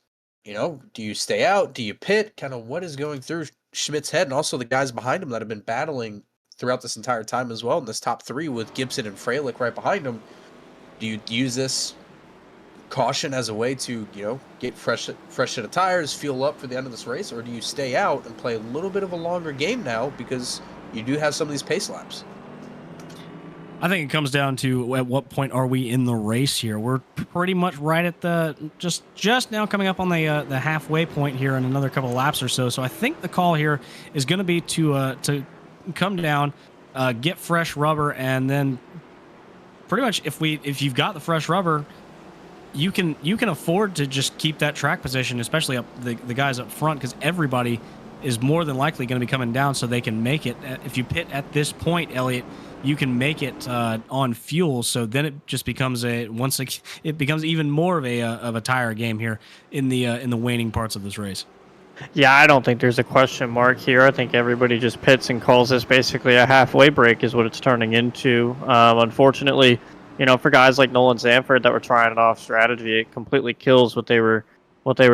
do you stay out? Do you pit? Kind of what is going through Schmidt's head, and also the guys behind him that have been battling throughout this entire time as well in this top 3 with Gibson and Freilich right behind him. Do you use this caution as a way to, get fresh set of tires, fuel up for the end of this race, or do you stay out and play a little bit of a longer game now because you do have some of these pace laps? I think it comes down to at what point are we in the race here. We're pretty much right at the just now coming up on the halfway point here in another couple of laps or so. So I think the call here is going to be to come down, get fresh rubber, and then pretty much if you've got the fresh rubber, you can afford to just keep that track position, especially up the guys up front, because everybody is more than likely going to be coming down, so they can make it. If you pit at this point, Elliot, you can make it on fuel. So then it just becomes it becomes even more of a tire game here in the waning parts of this race. Yeah, I don't think there's a question mark here. I think everybody just pits and calls this basically a halfway break is what it's turning into. Unfortunately, for guys like Nolan Zanford that were trying it off strategy, it completely kills what they were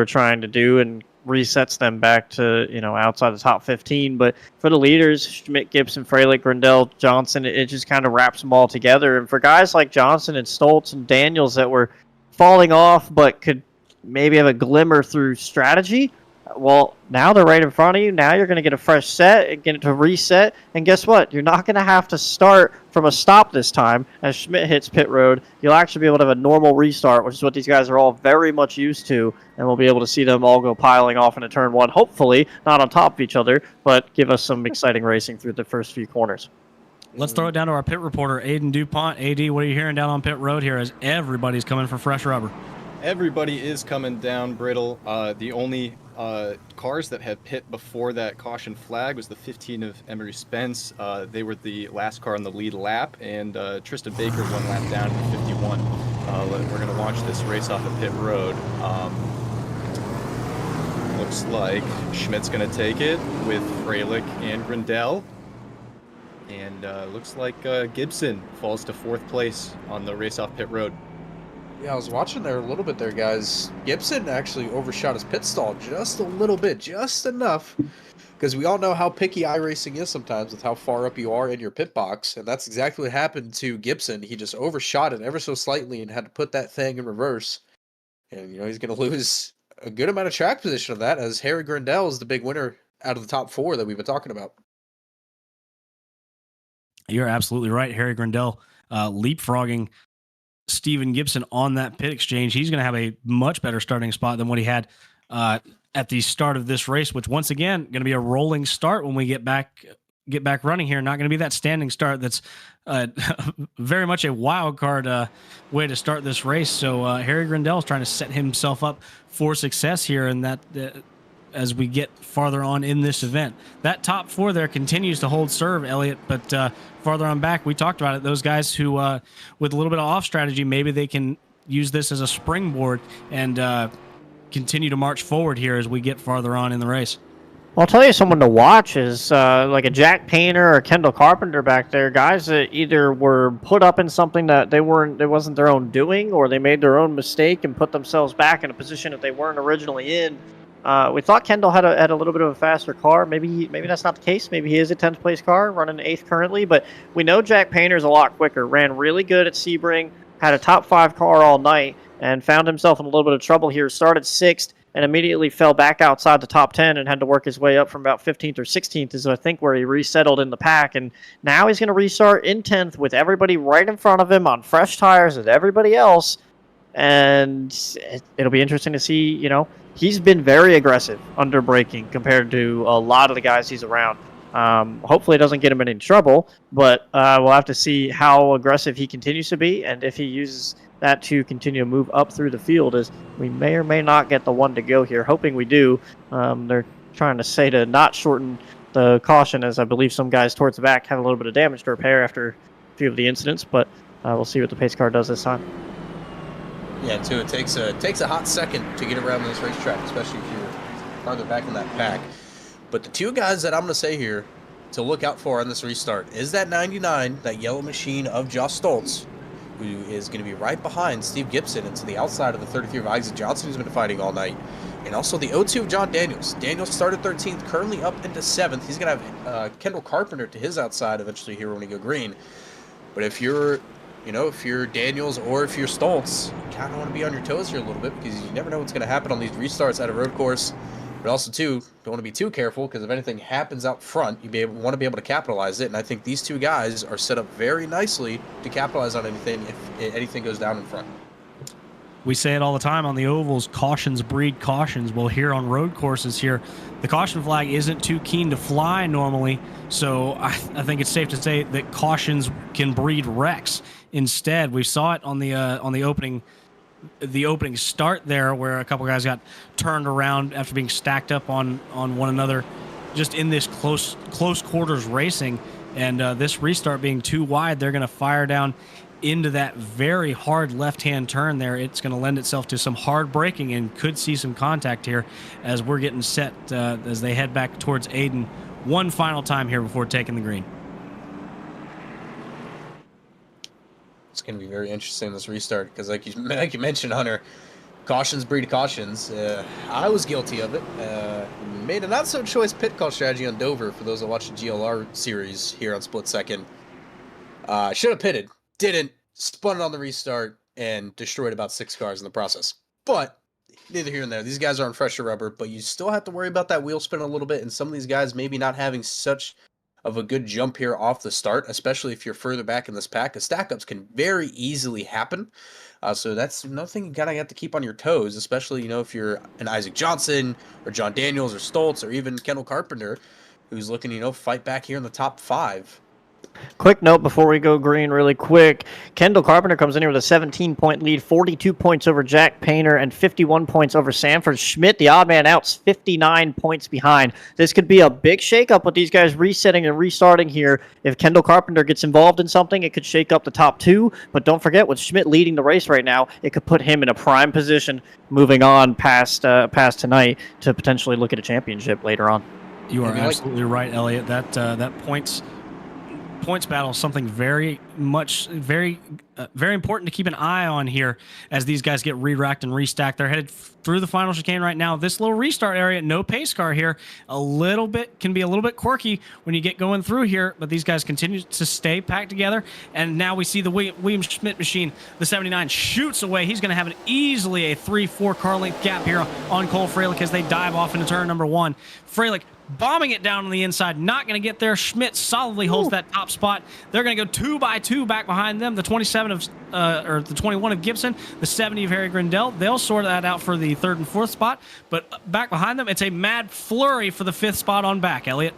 trying to do and resets them back to outside the top 15. But for the leaders, Schmidt, Gibson, Freilich, Grindel, Johnson, it just kind of wraps them all together. And for guys like Johnson and Stoltz and Daniels that were falling off but could maybe have a glimmer through strategy, well, now they're right in front of you. Now you're going to get a fresh set and get it to reset. And guess what? You're not going to have to start from a stop this time. As Schmidt hits pit road, you'll actually be able to have a normal restart, which is what these guys are all very much used to. And we'll be able to see them all go piling off into turn one, hopefully not on top of each other, but give us some exciting racing through the first few corners. Let's throw it down to our pit reporter, Aiden DuPont. AD, what are you hearing down on pit road here as everybody's coming for fresh rubber? Everybody is coming down, Brittle. The only cars that had pit before that caution flag was the 15 of Emery Spence. They were the last car on the lead lap, and Tristan Baker one lap down to 51. We're going to launch this race off of pit road. Looks like Schmidt's going to take it with Freilich and Grindel. And looks like Gibson falls to 4th place on the race off pit road. Yeah, I was watching there a little bit there, guys. Gibson actually overshot his pit stall just a little bit, just enough. Because we all know how picky iRacing is sometimes with how far up you are in your pit box. And that's exactly what happened to Gibson. He just overshot it ever so slightly and had to put that thing in reverse. And, he's going to lose a good amount of track position of that, as Harry Grindel is the big winner out of the top 4 that we've been talking about. You're absolutely right. Harry Grindel leapfrogging Steven Gibson on that pit exchange. He's going to have a much better starting spot than what he had at the start of this race, which once again going to be a rolling start when we get back running here. Not going to be that standing start. That's very much a wild card way to start this race. So Harry Grindel is trying to set himself up for success here, and that as we get farther on in this event, that top 4 there continues to hold serve, Elliot. But farther on back, we talked about it. Those guys who, with a little bit of off strategy, maybe they can use this as a springboard and continue to march forward here as we get farther on in the race. Well, I'll tell you, someone to watch is like a Jack Painter or Kendall Carpenter back there. Guys that either were put up in something that it wasn't their own doing, or they made their own mistake and put themselves back in a position that they weren't originally in. We thought Kendall had a little bit of a faster car. Maybe that's not the case. Maybe he is a 10th place car, running 8th currently. But we know Jack Painter's a lot quicker. Ran really good at Sebring, had a top 5 car all night, and found himself in a little bit of trouble here. Started 6th and immediately fell back outside the top 10 and had to work his way up from about 15th or 16th is I think where he resettled in the pack. And now he's going to restart in 10th with everybody right in front of him on fresh tires with everybody else. And it'll be interesting to see, he's been very aggressive under braking compared to a lot of the guys he's around. Hopefully it doesn't get him in any trouble, but we'll have to see how aggressive he continues to be and if he uses that to continue to move up through the field, as we may or may not get the one to go here. Hoping we do. They're trying to say to not shorten the caution, as I believe some guys towards the back have a little bit of damage to repair after a few of the incidents, but we'll see what the pace car does this time. Yeah, too. It takes a hot second to get around this racetrack, especially if you're farther back in that pack. But the 2 guys that I'm going to say here to look out for on this restart is that 99, that yellow machine of Josh Stoltz, who is going to be right behind Steve Gibson and to the outside of the 33 of Isaac Johnson, who's been fighting all night. And also the 02 of John Daniels. Daniels started 13th, currently up into 7th. He's going to have Kendall Carpenter to his outside eventually here when we go green. But if you're Daniels or if you're Stoltz, you kind of want to be on your toes here a little bit, because you never know what's going to happen on these restarts at a road course. But also, too, don't want to be too careful because if anything happens out front, you want to be able to capitalize it. And I think these two guys are set up very nicely to capitalize on anything if anything goes down in front. We say it all the time on the ovals, cautions breed cautions. Well, here on road courses here, the caution flag isn't too keen to fly normally, so I think it's safe to say that cautions can breed wrecks. Instead, we saw it on the opening start there, where a couple guys got turned around after being stacked up on one another, just in this close quarters racing. And this restart being too wide, they're going to fire down into that very hard left-hand turn there. It's going to lend itself to some hard braking and could see some contact here as we're getting set as they head back towards Aiden one final time here before taking the green. It's going to be very interesting, this restart, because like you mentioned, Hunter, cautions breed cautions. I was guilty of it. Made a not-so-choice pit call strategy on Dover for those that watch the GLR series here on Split Second. Should have pitted. Didn't, spun it on the restart, and destroyed about 6 cars in the process. But neither here nor there. These guys are on fresher rubber, but you still have to worry about that wheel spin a little bit, and some of these guys maybe not having such of a good jump here off the start, especially if you're further back in this pack. The stack-ups can very easily happen. So that's another thing you kind of have to keep on your toes, especially, if you're an Isaac Johnson or John Daniels or Stoltz or even Kendall Carpenter, who's looking, fight back here in the top 5. Quick note before we go green really quick. Kendall Carpenter comes in here with a 17-point lead, 42 points over Jack Painter, and 51 points over Sanford Schmidt. The odd man out's 59 points behind. This could be a big shakeup with these guys resetting and restarting here. If Kendall Carpenter gets involved in something, it could shake up the top 2. But don't forget, with Schmidt leading the race right now, it could put him in a prime position moving on past tonight to potentially look at a championship later on. You are absolutely right, Elliot. That points battle is something very important to keep an eye on here as these guys get re-racked and restacked. They're headed through the final chicane right now. This little restart area, no pace car here, can be a little bit quirky when you get going through here, but these guys continue to stay packed together. And now we see the William Schmidt machine, the 79, shoots away. He's going to have easily a 3-4 car length gap here on Cole Freilich as they dive off into turn number 1. Freilich bombing it down on the inside, not going to get there. Schmidt solidly holds that top spot. They're going to go 2 by 2 back behind them. The 27 of, or the 21 of Gibson, the 70 of Harry Grindell. They'll sort that out for the 3rd and 4th spot. But back behind them, it's a mad flurry for the 5th spot on back, Elliot.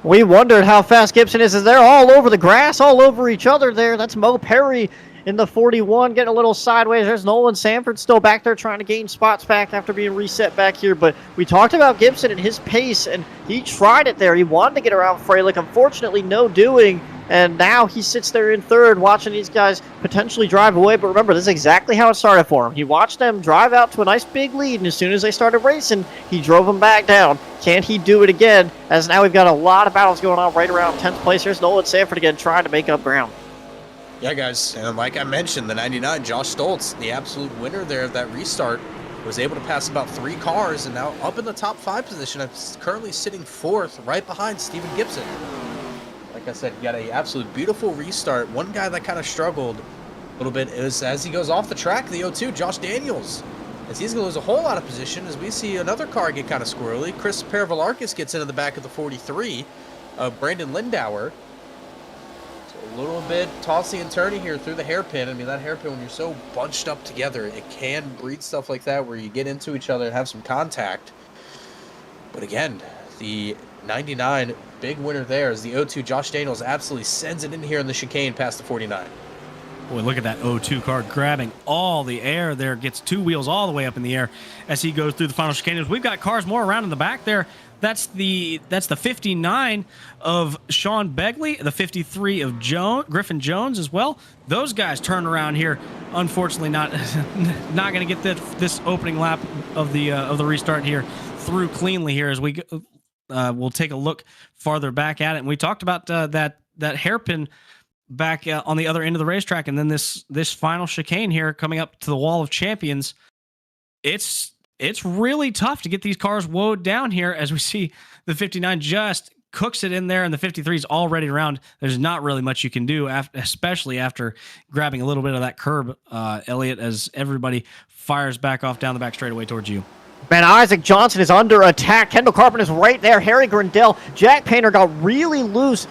We wondered how fast Gibson is as they're all over the grass, all over each other there. That's Mo Perry in the 41, getting a little sideways. There's Nolan Sanford still back there trying to gain spots back after being reset back here. But we talked about Gibson and his pace, and he tried it there. He wanted to get around Freilich. Unfortunately, no doing. And now he sits there in 3rd watching these guys potentially drive away. But remember, this is exactly how it started for him. He watched them drive out to a nice big lead, and as soon as they started racing, he drove them back down. Can he do it again? As now we've got a lot of battles going on right around 10th place. Here's Nolan Sanford again trying to make up ground. Yeah, guys, and like I mentioned, the 99, Josh Stoltz, the absolute winner there of that restart, was able to pass about 3 cars and now up in the top 5 position. I'm currently sitting 4th right behind Steven Gibson. Like I said, you got an absolute beautiful restart. One guy that kind of struggled a little bit is as he goes off the track, the 02, Josh Daniels, as he's going to lose a whole lot of position as we see another car get kind of squirrely. Chris Pervalarkis gets into the back of the 43 of Brandon Lindauer. A little bit tossing and turning here through the hairpin. I mean, that hairpin, when you're so bunched up together, it can breed stuff like that where you get into each other and have some contact. But again, the 99 big winner there is the 02 Josh Daniels absolutely sends it in here in the chicane past the 49. Boy, look at that 02 car grabbing all the air there, gets 2 wheels all the way up in the air as he goes through the final chicane. We've got cars more around in the back there. That's the 59 of Sean Begley, the 53 of Griffin Jones as well. Those guys turn around here. Unfortunately, not going to get this opening lap of the restart here through cleanly here as we'll take a look farther back at it. And we talked about that hairpin back on the other end of the racetrack, and then this final chicane here coming up to the Wall of Champions. It's really tough to get these cars woed down here as we see the 59 just cooks it in there and the 53 is all ready around. There's not really much you can do, especially after grabbing a little bit of that curb, Elliot, as everybody fires back off down the back straightaway towards you. Man, Isaac Johnson is under attack. Kendall Carpenter's right there. Harry Grindell. Jack Painter got really loose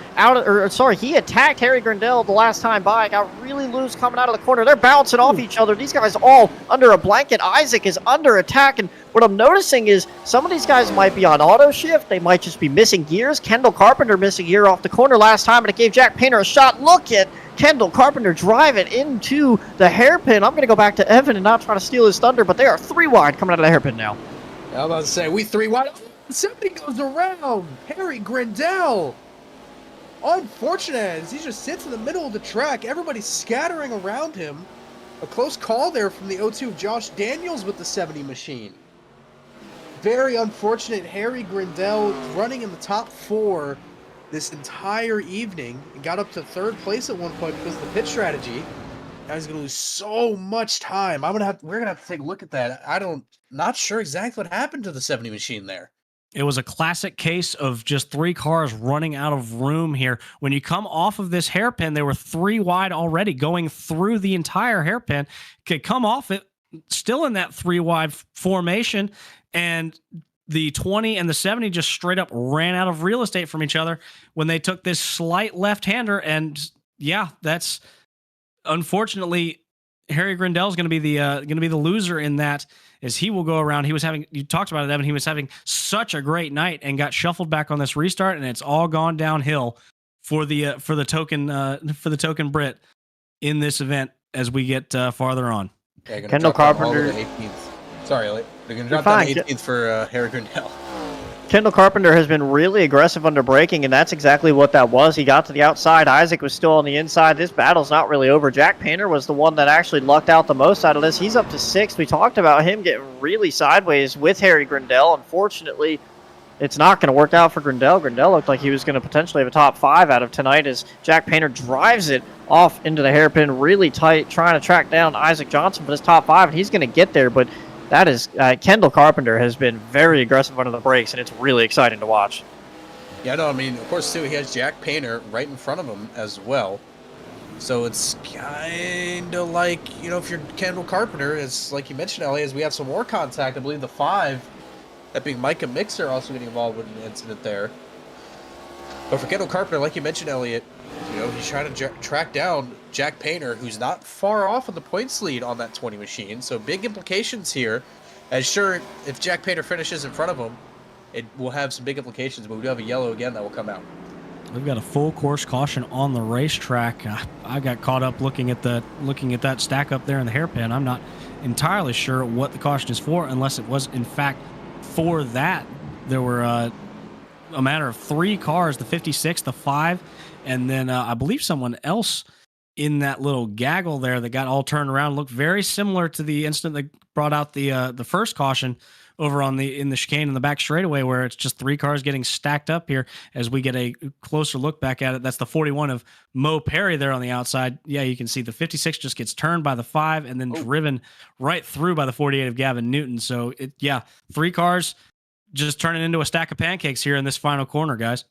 he attacked Harry Grindell the last time by. Got really loose coming out of the corner. They're bouncing off each other. These guys all under a blanket. Isaac is under attack, and what I'm noticing is some of these guys might be on auto shift. They might just be missing gears. Kendall Carpenter missing gear off the corner last time, and it gave Jack Painter a shot. Look at Kendall Carpenter drive it into the hairpin. I'm going to go back to Evan and not try to steal his thunder, but they are 3 wide coming out of the hairpin now. I was about to say, we 3 wide. Somebody goes around. Harry Grindell. Unfortunate as he just sits in the middle of the track. Everybody's scattering around him. A close call there from the 0-2 Josh Daniels with the 70 machine. Very unfortunate. Harry Grindell running in the top 4 this entire evening and got up to 3rd place at one point because of the pit strategy. Now he's gonna lose so much time. We're gonna have to take a look at that. Not sure exactly what happened to the 70 machine there. It was a classic case of just 3 cars running out of room here. When you come off of this hairpin, they were 3 wide already going through the entire hairpin. Could come off it still in that 3 wide formation, and the 20 and the 70 just straight up ran out of real estate from each other when they took this slight left-hander. And yeah, that's unfortunately Harry Grindell is going to be the loser in that, as he will go around. You talked about it, Evan. He was having such a great night and got shuffled back on this restart, and it's all gone downhill for the token Brit in this event as we get farther on. Yeah, Kendall Carpenter. Sorry, Elliot. They're going to drop down to 18th for Harry Grindell. Kendall Carpenter has been really aggressive under braking, and that's exactly what that was. He got to the outside. Isaac was still on the inside. This battle's not really over. Jack Painter was the one that actually lucked out the most out of this. He's up to 6th. We talked about him getting really sideways with Harry Grindell. Unfortunately, it's not going to work out for Grindell. Grindell looked like he was going to potentially have a top 5 out of tonight as Jack Painter drives it off into the hairpin really tight, trying to track down Isaac Johnson for this top 5, and he's going to get there, but that is Kendall Carpenter has been very aggressive under the brakes, and it's really exciting to watch. Yeah, no, I mean, of course, too, he has Jack Painter right in front of him as well. So it's kind of like, if you're Kendall Carpenter, it's like you mentioned, LA, as we have some more contact. I believe the 5, that being Micah Mixer, also getting involved with an incident there. But for Kendall Carpenter, like you mentioned, Elliot, he's trying to track down Jack Painter, who's not far off of the points lead on that 20 machine. So big implications here. As sure, if Jack Painter finishes in front of him, it will have some big implications, but we do have a yellow again that will come out. We've got a full course caution on the racetrack. I got caught up looking at that stack up there in the hairpin. I'm not entirely sure what the caution is for, unless it was in fact for that. There were a matter of 3 cars, the 56, the 5, and then I believe someone else in that little gaggle there that got all turned around. Looked very similar to the incident that brought out the first caution over in the chicane in the back straightaway, where it's just 3 cars getting stacked up here as we get a closer look back at it. That's the 41 of Mo Perry there on the outside. Yeah, you can see the 56 just gets turned by the 5 and then driven right through by the 48 of Gavin Newton. So 3 cars just turning into a stack of pancakes here in this final corner, guys.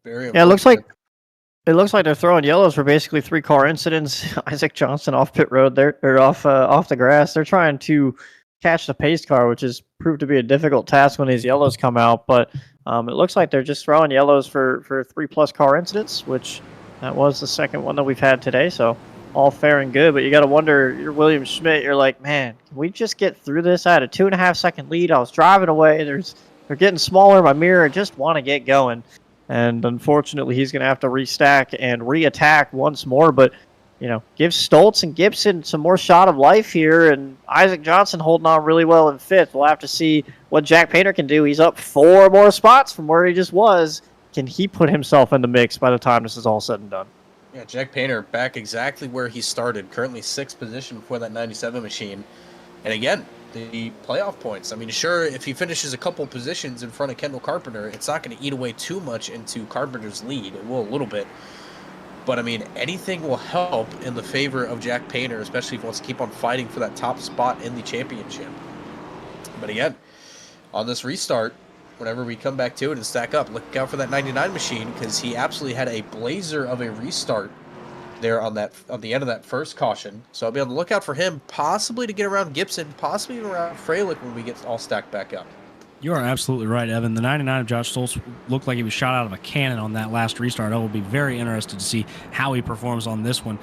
It looks like they're throwing yellows for basically 3 car incidents. Isaac Johnson off pit road there, or off the grass. They're trying to catch the pace car, which has proved to be a difficult task when these yellows come out. But it looks like they're just throwing yellows for 3+ car incidents, which that was the second one that we've had today. So all fair and good. But you got to wonder, you're William Schmidt. You're like, man, can we just get through this? I had a 2.5-second lead. I was driving away. They're getting smaller in my mirror. I just want to get going. And unfortunately, he's going to have to restack and re-attack once more. But, give Stoltz and Gibson some more shot of life here. And Isaac Johnson holding on really well in 5th. We'll have to see what Jack Painter can do. He's up 4 more spots from where he just was. Can he put himself in the mix by the time this is all said and done? Yeah, Jack Painter back exactly where he started. Currently 6th position before that 97 machine. And again, the playoff points. I mean, sure, if he finishes a couple positions in front of Kendall Carpenter, it's not going to eat away too much into Carpenter's lead. It will a little bit. But, I mean, anything will help in the favor of Jack Painter, especially if he wants to keep on fighting for that top spot in the championship. But again, on this restart, whenever we come back to it and stack up, look out for that 99 machine, because he absolutely had a blazer of a restart there on the end of that first caution. So I'll be able to look out for him, possibly to get around Gibson, possibly even around Freilich when we get all stacked back up. You are absolutely right, Evan. The 99 of Josh Stoltz looked like he was shot out of a cannon on that last restart. I will be very interested to see how he performs on this one.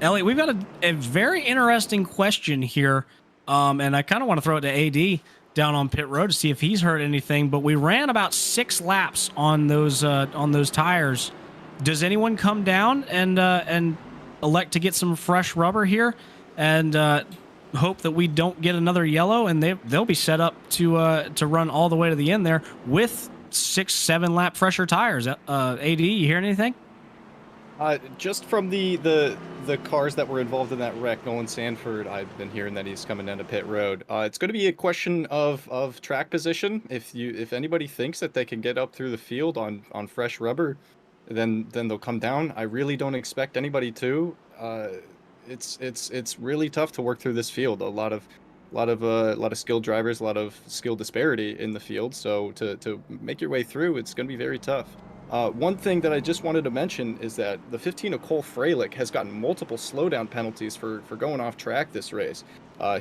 Elliot, we've got a very interesting question here, and I kind of want to throw it to AD down on pit road to see if he's heard anything. But we ran about 6 laps on those tires. Does anyone come down and elect to get some fresh rubber here and hope that we don't get another yellow, and they'll be set up to run all the way to the end there with 6-7 lap fresher tires? AD, you hear anything? Just from the cars that were involved in that wreck, Nolan Sanford, I've been hearing that he's coming down to pit road. It's going to be a question of track position. If anybody thinks that they can get up through the field on fresh rubber, then they'll come down. I really don't expect anybody to. It's really tough to work through this field. A lot of skilled drivers, a lot of skill disparity in the field. So to make your way through, it's going to be very tough. One thing that I just wanted to mention is that the 15 of Cole Freilich has gotten multiple slowdown penalties for going off track this race.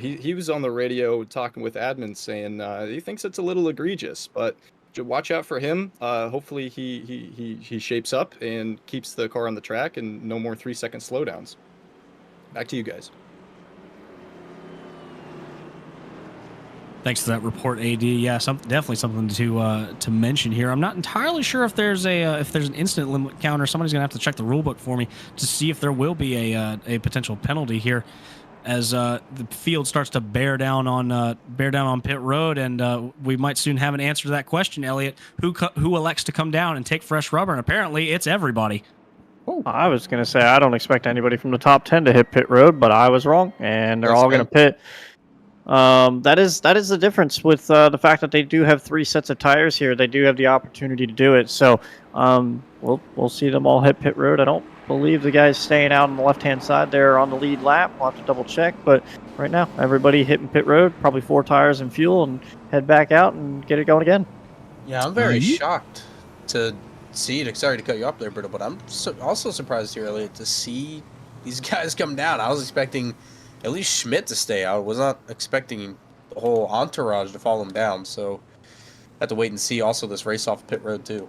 He was on the radio talking with admin saying he thinks it's a little egregious, but watch out for him. Hopefully he shapes up and keeps the car on the track and no more 3-second slowdowns. Back to you guys. Thanks for that report, AD. Yeah, definitely something to mention here. I'm not entirely sure if there's an incident limit counter. Somebody's gonna have to check the rule book for me to see if there will be a potential penalty here, as the field starts to bear down on pit road, and we might soon have an answer to that question, Elliot. Who elects to come down and take fresh rubber? And apparently, it's everybody. I was going to say I don't expect anybody from the top 10 to hit pit road, but I was wrong, and they're all going to pit. That is the difference with the fact that they do have 3 sets of tires here. They do have the opportunity to do it. So we'll see them all hit pit road. I don't believe the guys staying out on the left-hand side there on the lead lap. We'll have to double check, but right now everybody hitting pit road, probably 4 tires and fuel, and head back out and get it going again. Yeah, I'm very shocked to see it. Sorry to cut you up there, Brittle, but I'm also surprised here, Elliot, to see these guys come down. I was expecting at least Schmidt to stay out. I was not expecting the whole entourage to follow him down, so I have to wait and see also this race off pit road too.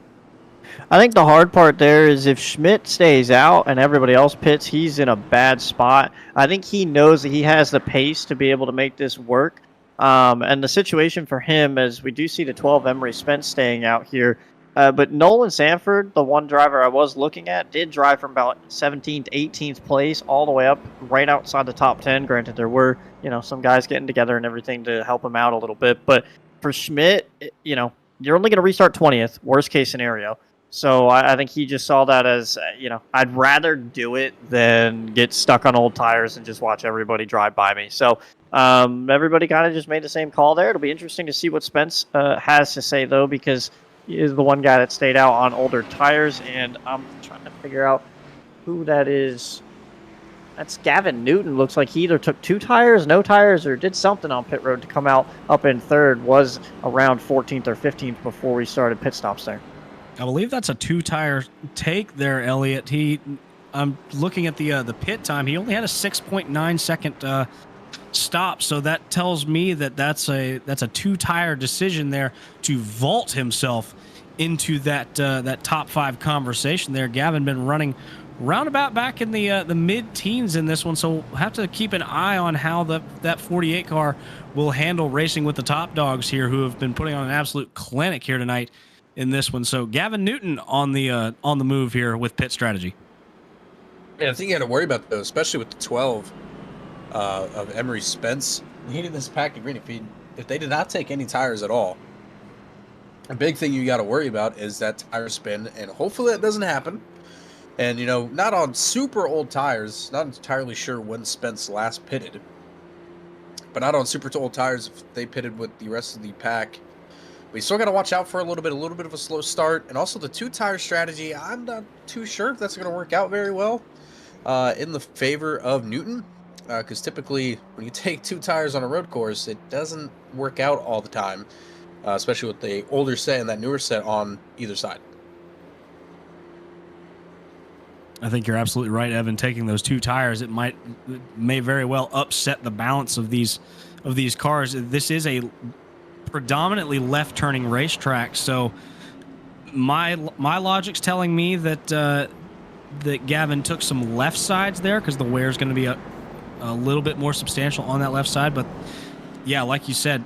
I think the hard part there is if Schmidt stays out and everybody else pits, he's in a bad spot. I think he knows that he has the pace to be able to make this work. And the situation for him is we do see the 12 Emery Spence staying out here. But Nolan Sanford, the one driver I was looking at, did drive from about 17th to 18th place all the way up right outside the top 10. Granted, there were, some guys getting together and everything to help him out a little bit. But for Schmidt, you're only going to restart 20th, worst case scenario. So I think he just saw that as, I'd rather do it than get stuck on old tires and just watch everybody drive by me. So everybody kind of just made the same call there. It'll be interesting to see what Spence has to say, though, because he is the one guy that stayed out on older tires, and I'm trying to figure out who that is. That's Gavin Newton. Looks like he either took 2 tires, no tires, or did something on pit road to come out up in third. Was around 14th or 15th before we started pit stops there. I believe that's a 2-tire take there, Elliot. I'm looking at the pit time. He only had a 6.9 second stop, so that tells me that that's a 2-tire decision there to vault himself into that top 5 conversation there. Gavin been running roundabout back in the mid-teens in this one, so we'll have to keep an eye on how that 48 car will handle racing with the top dogs here, who have been putting on an absolute clinic here tonight in this one. So Gavin Newton on the move here with pit strategy. Yeah, I think you had to worry about those, especially with the 12 of Emery Spence needing this pack of green. If they did not take any tires at all, a big thing you got to worry about is that tire spin, and hopefully that doesn't happen. And not on super old tires. Not entirely sure when Spence last pitted, but not on super old tires. If they pitted with the rest of the pack, we still got to watch out for a little bit of a slow start, and also the 2-tire strategy. I'm not too sure if that's going to work out very well in the favor of Newton. Because typically when you take 2 tires on a road course, it doesn't work out all the time, especially with the older set and that newer set on either side. I think you're absolutely right, Evan. Taking those 2 tires, it may very well upset the balance of these cars. This is a predominantly left-turning racetrack, so my logic's telling me that that Gavin took some left sides there because the wear is going to be a little bit more substantial on that left side. But yeah, like you said,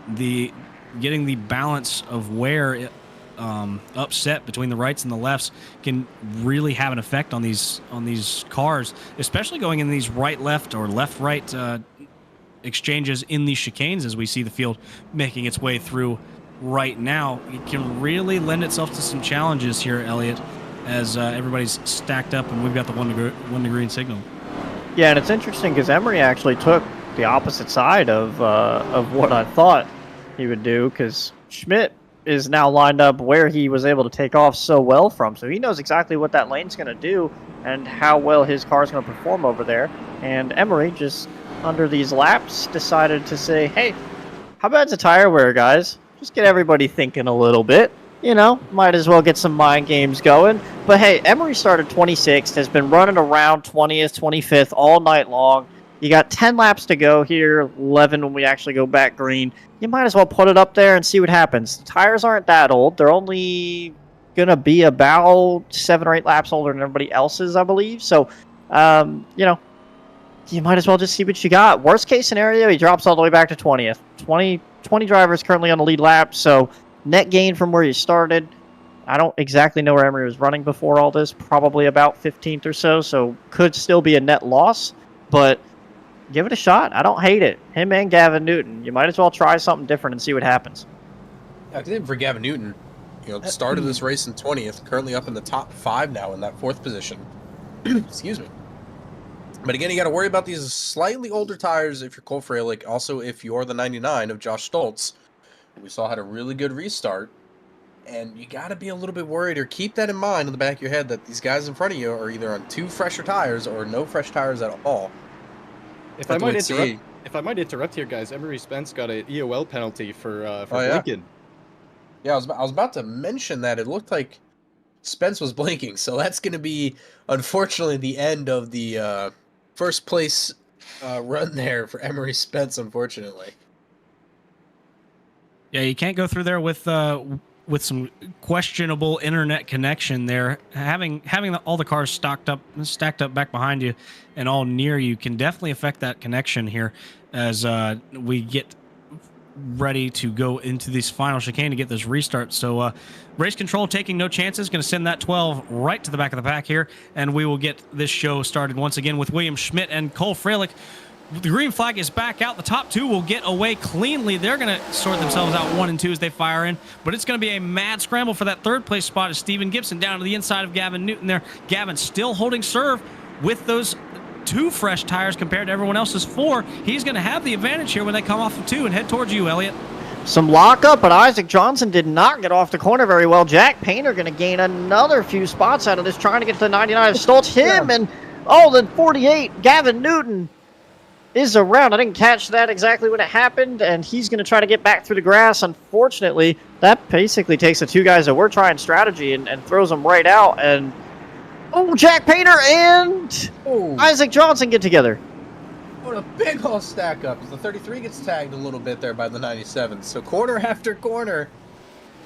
getting the balance of wear upset between the rights and the lefts can really have an effect on these cars, especially going in these right-left or left-right exchanges in these chicanes, as we see the field making its way through right now. It can really lend itself to some challenges here, Elliot, as everybody's stacked up and we've got the one degree signal. Yeah, and it's interesting because Emery actually took the opposite side of what I thought he would do, because Schmidt is now lined up where he was able to take off so well from. So he knows exactly what that lane's going to do and how well his car's going to perform over there. And Emery, just under these laps, decided to say, hey, how about the tire wear, guys? Just get everybody thinking a little bit. You know, might as well get some mind games going. But hey, Emery started 26th, has been running around 20th, 25th all night long. You got 10 laps to go here, 11 when we actually go back green. You might as well put it up there and see what happens. The tires aren't that old. They're only going to be about 7 or 8 laps older than everybody else's, I believe. So, you know, you might as well just see what you got. Worst case scenario, he drops all the way back to 20th. 20 drivers currently on the lead lap, so net gain from where you started. I don't exactly know where Emery was running before all this, probably about 15th or so could still be a net loss, but give it a shot. I don't hate it. Him and Gavin Newton. You might as well try something different and see what happens. I think for Gavin Newton, started this race in 20th, currently up in the top 5 now in that 4th position. Excuse me. But again, you got to worry about these slightly older tires if you're Cole Freilich. Also, if you're the 99 of Josh Stoltz, we saw had a really good restart. And you got to be a little bit worried, or keep that in mind in the back of your head, that these guys in front of you are either on 2 fresher tires or no fresh tires at all. If I might interrupt here, guys, Emery Spence got an EOL penalty for blinking. Yeah, I was about to mention that. It looked like Spence was blinking, so that's going to be, unfortunately, the end of the first place run there for Emery Spence, unfortunately. Yeah, you can't go through there with some questionable internet connection there. Having all the cars stacked up back behind you and all near you can definitely affect that connection here as we get ready to go into this final chicane to get this restart. So race control taking no chances, going to send that 12 right to the back of the pack here, and we will get this show started once again with William Schmidt and Cole Freilich. The green flag is back out. The top 2 will get away cleanly. They're going to sort themselves out 1 and 2 as they fire in, but it's going to be a mad scramble for that 3rd place spot as Steven Gibson down to the inside of Gavin Newton there. Gavin still holding serve with those 2 fresh tires compared to everyone else's 4. He's going to have the advantage here when they come off of 2 and head towards you, Elliot. Some lockup, but Isaac Johnson did not get off the corner very well. Jack Painter going to gain another few spots out of this, trying to get to the 99 of Stoltz. Him and, the 48, Gavin Newton is around. I didn't catch that exactly when it happened, and he's going to try to get back through the grass. Unfortunately, that basically takes the 2 guys that were trying strategy and throws them right out. And Jack Painter and Isaac Johnson get together. What a big old stack up. The 33 gets tagged a little bit there by the 97. So corner after corner,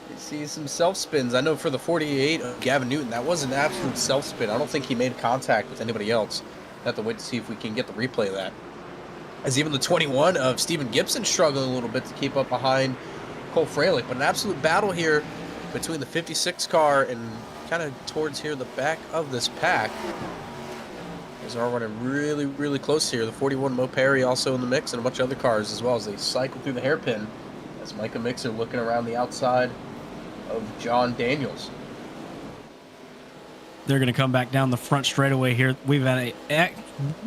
you see some self-spins. I know for the 48 of Gavin Newton, that was an absolute self-spin. I don't think he made contact with anybody else. Have to wait to see if we can get the replay of that. As even the 21 of Steven Gibson struggling a little bit to keep up behind Cole Freilich. But an absolute battle here between the 56 car and kind of towards here the back of this pack. These are running really, really close here. The 41 Mo Perry also in the mix, and a bunch of other cars as well as they cycle through the hairpin. As Micah Mixer looking around the outside of John Daniels. They're going to come back down the front straightaway here. We've had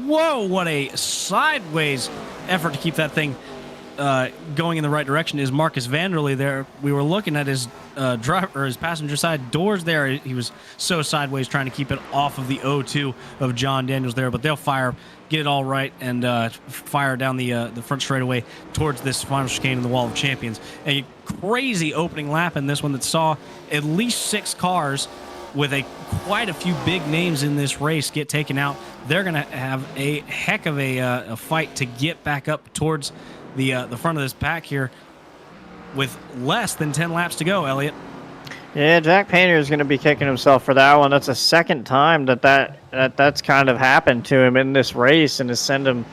what a sideways effort to keep that thing going in the right direction is Marcus Vanderlei there. We were looking at his his passenger side doors there. He was so sideways trying to keep it off of the O2 of John Daniels there, but they'll get it all right and fire down the front straightaway towards this final chicane in the Wall of Champions. A crazy opening lap in this one that saw at least 6 cars with quite a few big names in this race get taken out, they're going to have a heck of a fight to get back up towards the front of this pack here with less than 10 laps to go, Elliot. Yeah, Jack Painter is going to be kicking himself for that one. That's the second time that's kind of happened to him in this race, and has sent him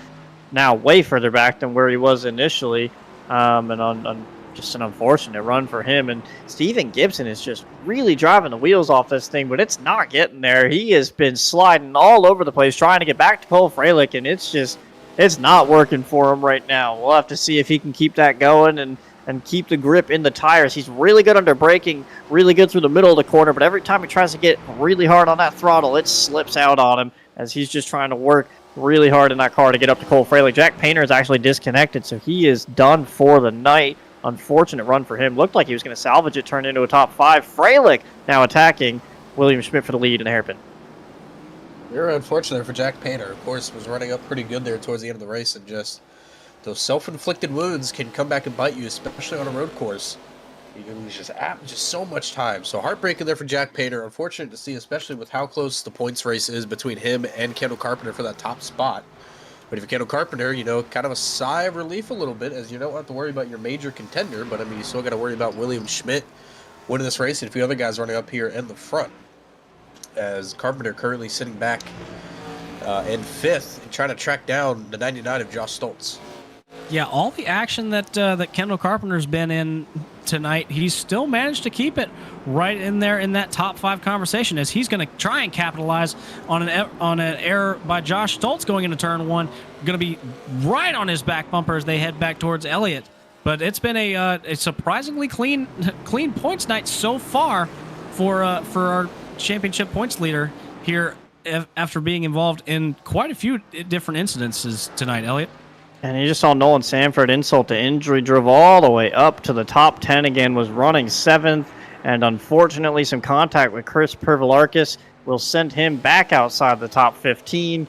now way further back than where he was initially. And on just an unfortunate run for him. And Steven Gibson is just really driving the wheels off this thing, but it's not getting there. He has been sliding all over the place trying to get back to Cole Freilich, and it's not working for him right now. We'll have to see if he can keep that going and keep the grip in the tires. He's really good under braking, really good through the middle of the corner, but every time he tries to get really hard on that throttle, it slips out on him as he's just trying to work really hard in that car to get up to Cole Freilich. Jack Painter is actually disconnected, so he is done for the night. Unfortunate run for him. Looked like he was going to salvage it, turn into a top 5. Freilich now attacking William Schmidt for the lead in the hairpin. Very unfortunate for Jack Painter. Of course, was running up pretty good there towards the end of the race, and just those self-inflicted wounds can come back and bite you, especially on a road course. You can lose just so much time. So heartbreaking there for Jack Painter. Unfortunate to see, especially with how close the points race is between him and Kendall Carpenter for that top spot. But if you're Kendall Carpenter, kind of a sigh of relief a little bit, as you don't have to worry about your major contender. But, I mean, you still got to worry about William Schmidt winning this race and a few other guys running up here in the front. As Carpenter currently sitting back in 5th and trying to track down the 99 of Josh Stoltz. Yeah, all the action that Kendall Carpenter's been in tonight, he's still managed to keep it right in there in that top 5 conversation, as he's going to try and capitalize on an error by Josh Stoltz going into turn 1. Going to be right on his back bumper as they head back towards Elliott. But it's been a surprisingly clean points night so far for our championship points leader here after being involved in quite a few different incidences tonight, Elliott. And you just saw Nolan Sanford, insult to injury, drove all the way up to the top 10 again, was running 7th, and unfortunately some contact with Chris Pervalarkis will send him back outside the top 15.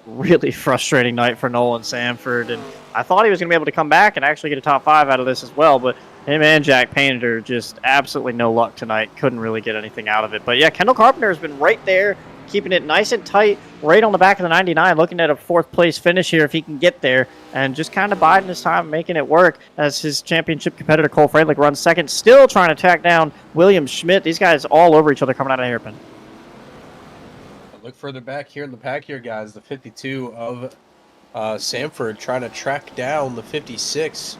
Really frustrating night for Nolan Sanford, and I thought he was going to be able to come back and actually get a top 5 out of this as well, but him and Jack Painter just absolutely no luck tonight. Couldn't really get anything out of it. But yeah, Kendall Carpenter has been right there, keeping it nice and tight, right on the back of the 99, looking at a 4th place finish here if he can get there, and just kind of biding his time, making it work as his championship competitor Cole Freilich runs 2nd, still trying to track down William Schmidt. These guys all over each other coming out of the hairpin. Look further back here in the pack here, guys. The 52 of Sanford trying to track down the 56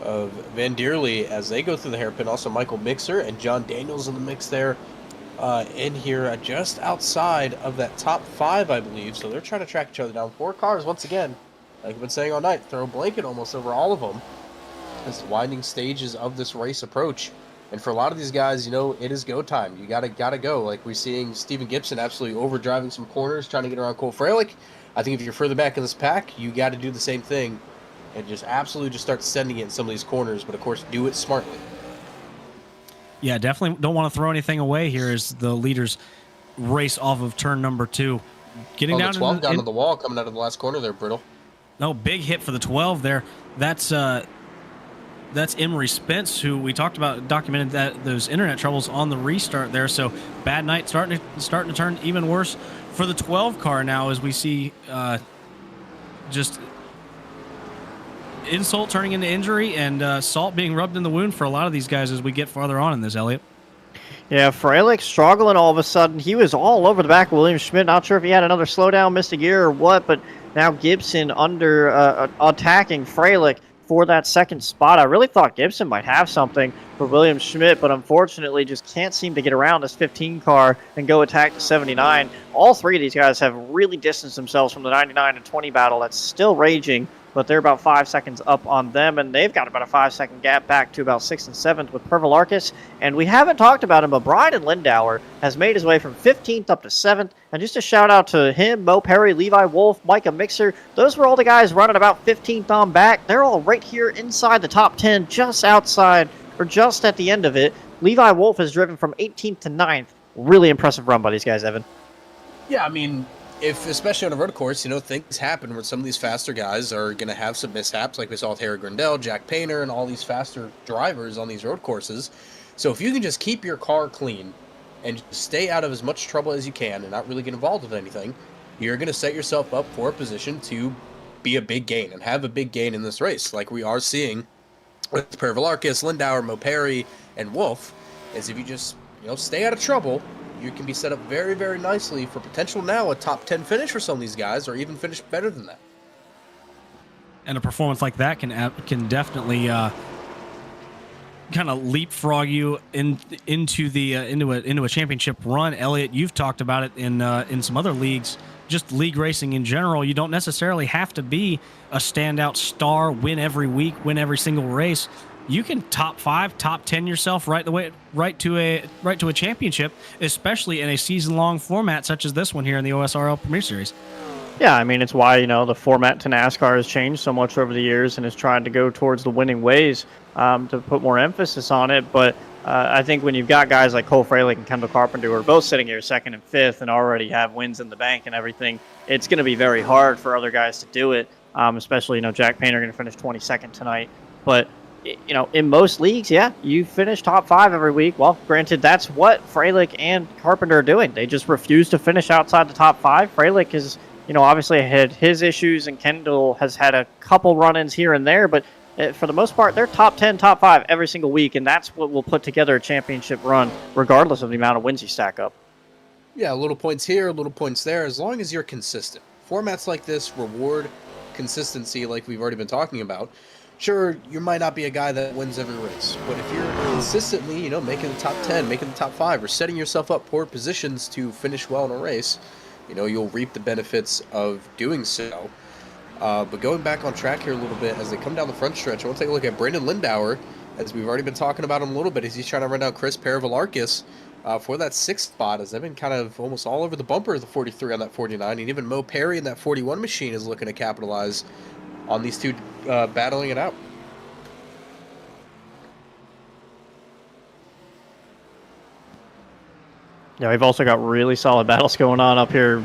of Van Deerly as they go through the hairpin. Also Michael Mixer and John Daniels in the mix there. In here just outside of that top 5, I believe. So they're trying to track each other down. 4 cars, once again, like I've been saying all night, throw a blanket almost over all of them as winding stages of this race approach. And for a lot of these guys, it is go time. You gotta go. Like we're seeing Steven Gibson absolutely overdriving some corners, trying to get around Cole Freilich. I think if you're further back in this pack, you got to do the same thing and just absolutely just start sending it in some of these corners. But of course, do it smartly. Yeah, definitely don't want to throw anything away here as the leaders race off of turn number 2. Getting down the 12 down to the wall coming out of the last corner there, Brittle. No, big hit for the 12 there. That's Emery Spence, who we talked about, documented those internet troubles on the restart there. So bad night, starting to turn even worse for the 12 car now, as we see just insult turning into injury and salt being rubbed in the wound for a lot of these guys as we get farther on in this, Elliott. Yeah, Freilich struggling all of a sudden. He was all over the back of William Schmidt. Not sure if he had another slowdown, missed a gear or what, but now Gibson under attacking Freilich for that 2nd spot. I really thought Gibson might have something for William Schmidt, but unfortunately just can't seem to get around this 15 car and go attack the 79. All 3 of these guys have really distanced themselves from the 99 and 20 battle that's still raging, but they're about 5 seconds up on them, and they've got about a 5-second gap back to about 6th and 7th with Pervalarkis. And we haven't talked about him, but Brian Lindauer has made his way from 15th up to 7th. And just a shout out to him, Mo Perry, Levi Wolf, Micah Mixer. Those were all the guys running about 15th on back. They're all right here inside the top 10, just outside, or just at the end of it. Levi Wolf has driven from 18th to 9th. Really impressive run by these guys, Evan. Yeah, I mean, especially on a road course, things happen where some of these faster guys are going to have some mishaps, like we saw with Harry Grindell, Jack Painter, and all these faster drivers on these road courses. So if you can just keep your car clean and stay out of as much trouble as you can and not really get involved with anything, you're going to set yourself up for a position to be a big gain and have a big gain in this race, like we are seeing with Pervalarkis, Lindauer, Moperi, and Wolf. Is if you just stay out of trouble, you can be set up very, very nicely for potential now a top 10 finish for some of these guys, or even finish better than that. And a performance like that can definitely kind of leapfrog you into a championship run. Elliot, you've talked about it in some other leagues, just league racing in general. You don't necessarily have to be a standout star, win every week, win every single race. You can top 5, top 10 yourself right to a championship, especially in a season-long format such as this one here in the OSRL Premier Series. Yeah, I mean, it's why, the format to NASCAR has changed so much over the years and is trying to go towards the winning ways to put more emphasis on it. But I think when you've got guys like Cole Fralick and Kendall Carpenter who are both sitting here 2nd and 5th and already have wins in the bank and everything, it's going to be very hard for other guys to do it, especially, Jack Painter going to finish 22nd tonight. But, in most leagues, yeah, you finish top 5 every week. Well, granted, that's what Fralick and Carpenter are doing. They just refuse to finish outside the top 5. Fralick is obviously had his issues, and Kendall has had a couple run-ins here and there, but for the most part, they're top 10, top 5 every single week, and that's what will put together a championship run, regardless of the amount of wins you stack up. Yeah, little points here, little points there, as long as you're consistent. Formats like this reward consistency, like we've already been talking about. Sure, you might not be a guy that wins every race, but if you're consistently, making the top 10, making the top 5, or setting yourself up for positions to finish well in a race, you'll reap the benefits of doing so. But going back on track here a little bit, as they come down the front stretch, I want to take a look at Brandon Lindauer, as we've already been talking about him a little bit, as he's trying to run down Chris Pervalarkis for that 6th spot, as they've been kind of almost all over the bumper of the 43 on that 49, and even Mo Perry in that 41 machine is looking to capitalize on these two battling it out. Yeah, we've also got really solid battles going on up here.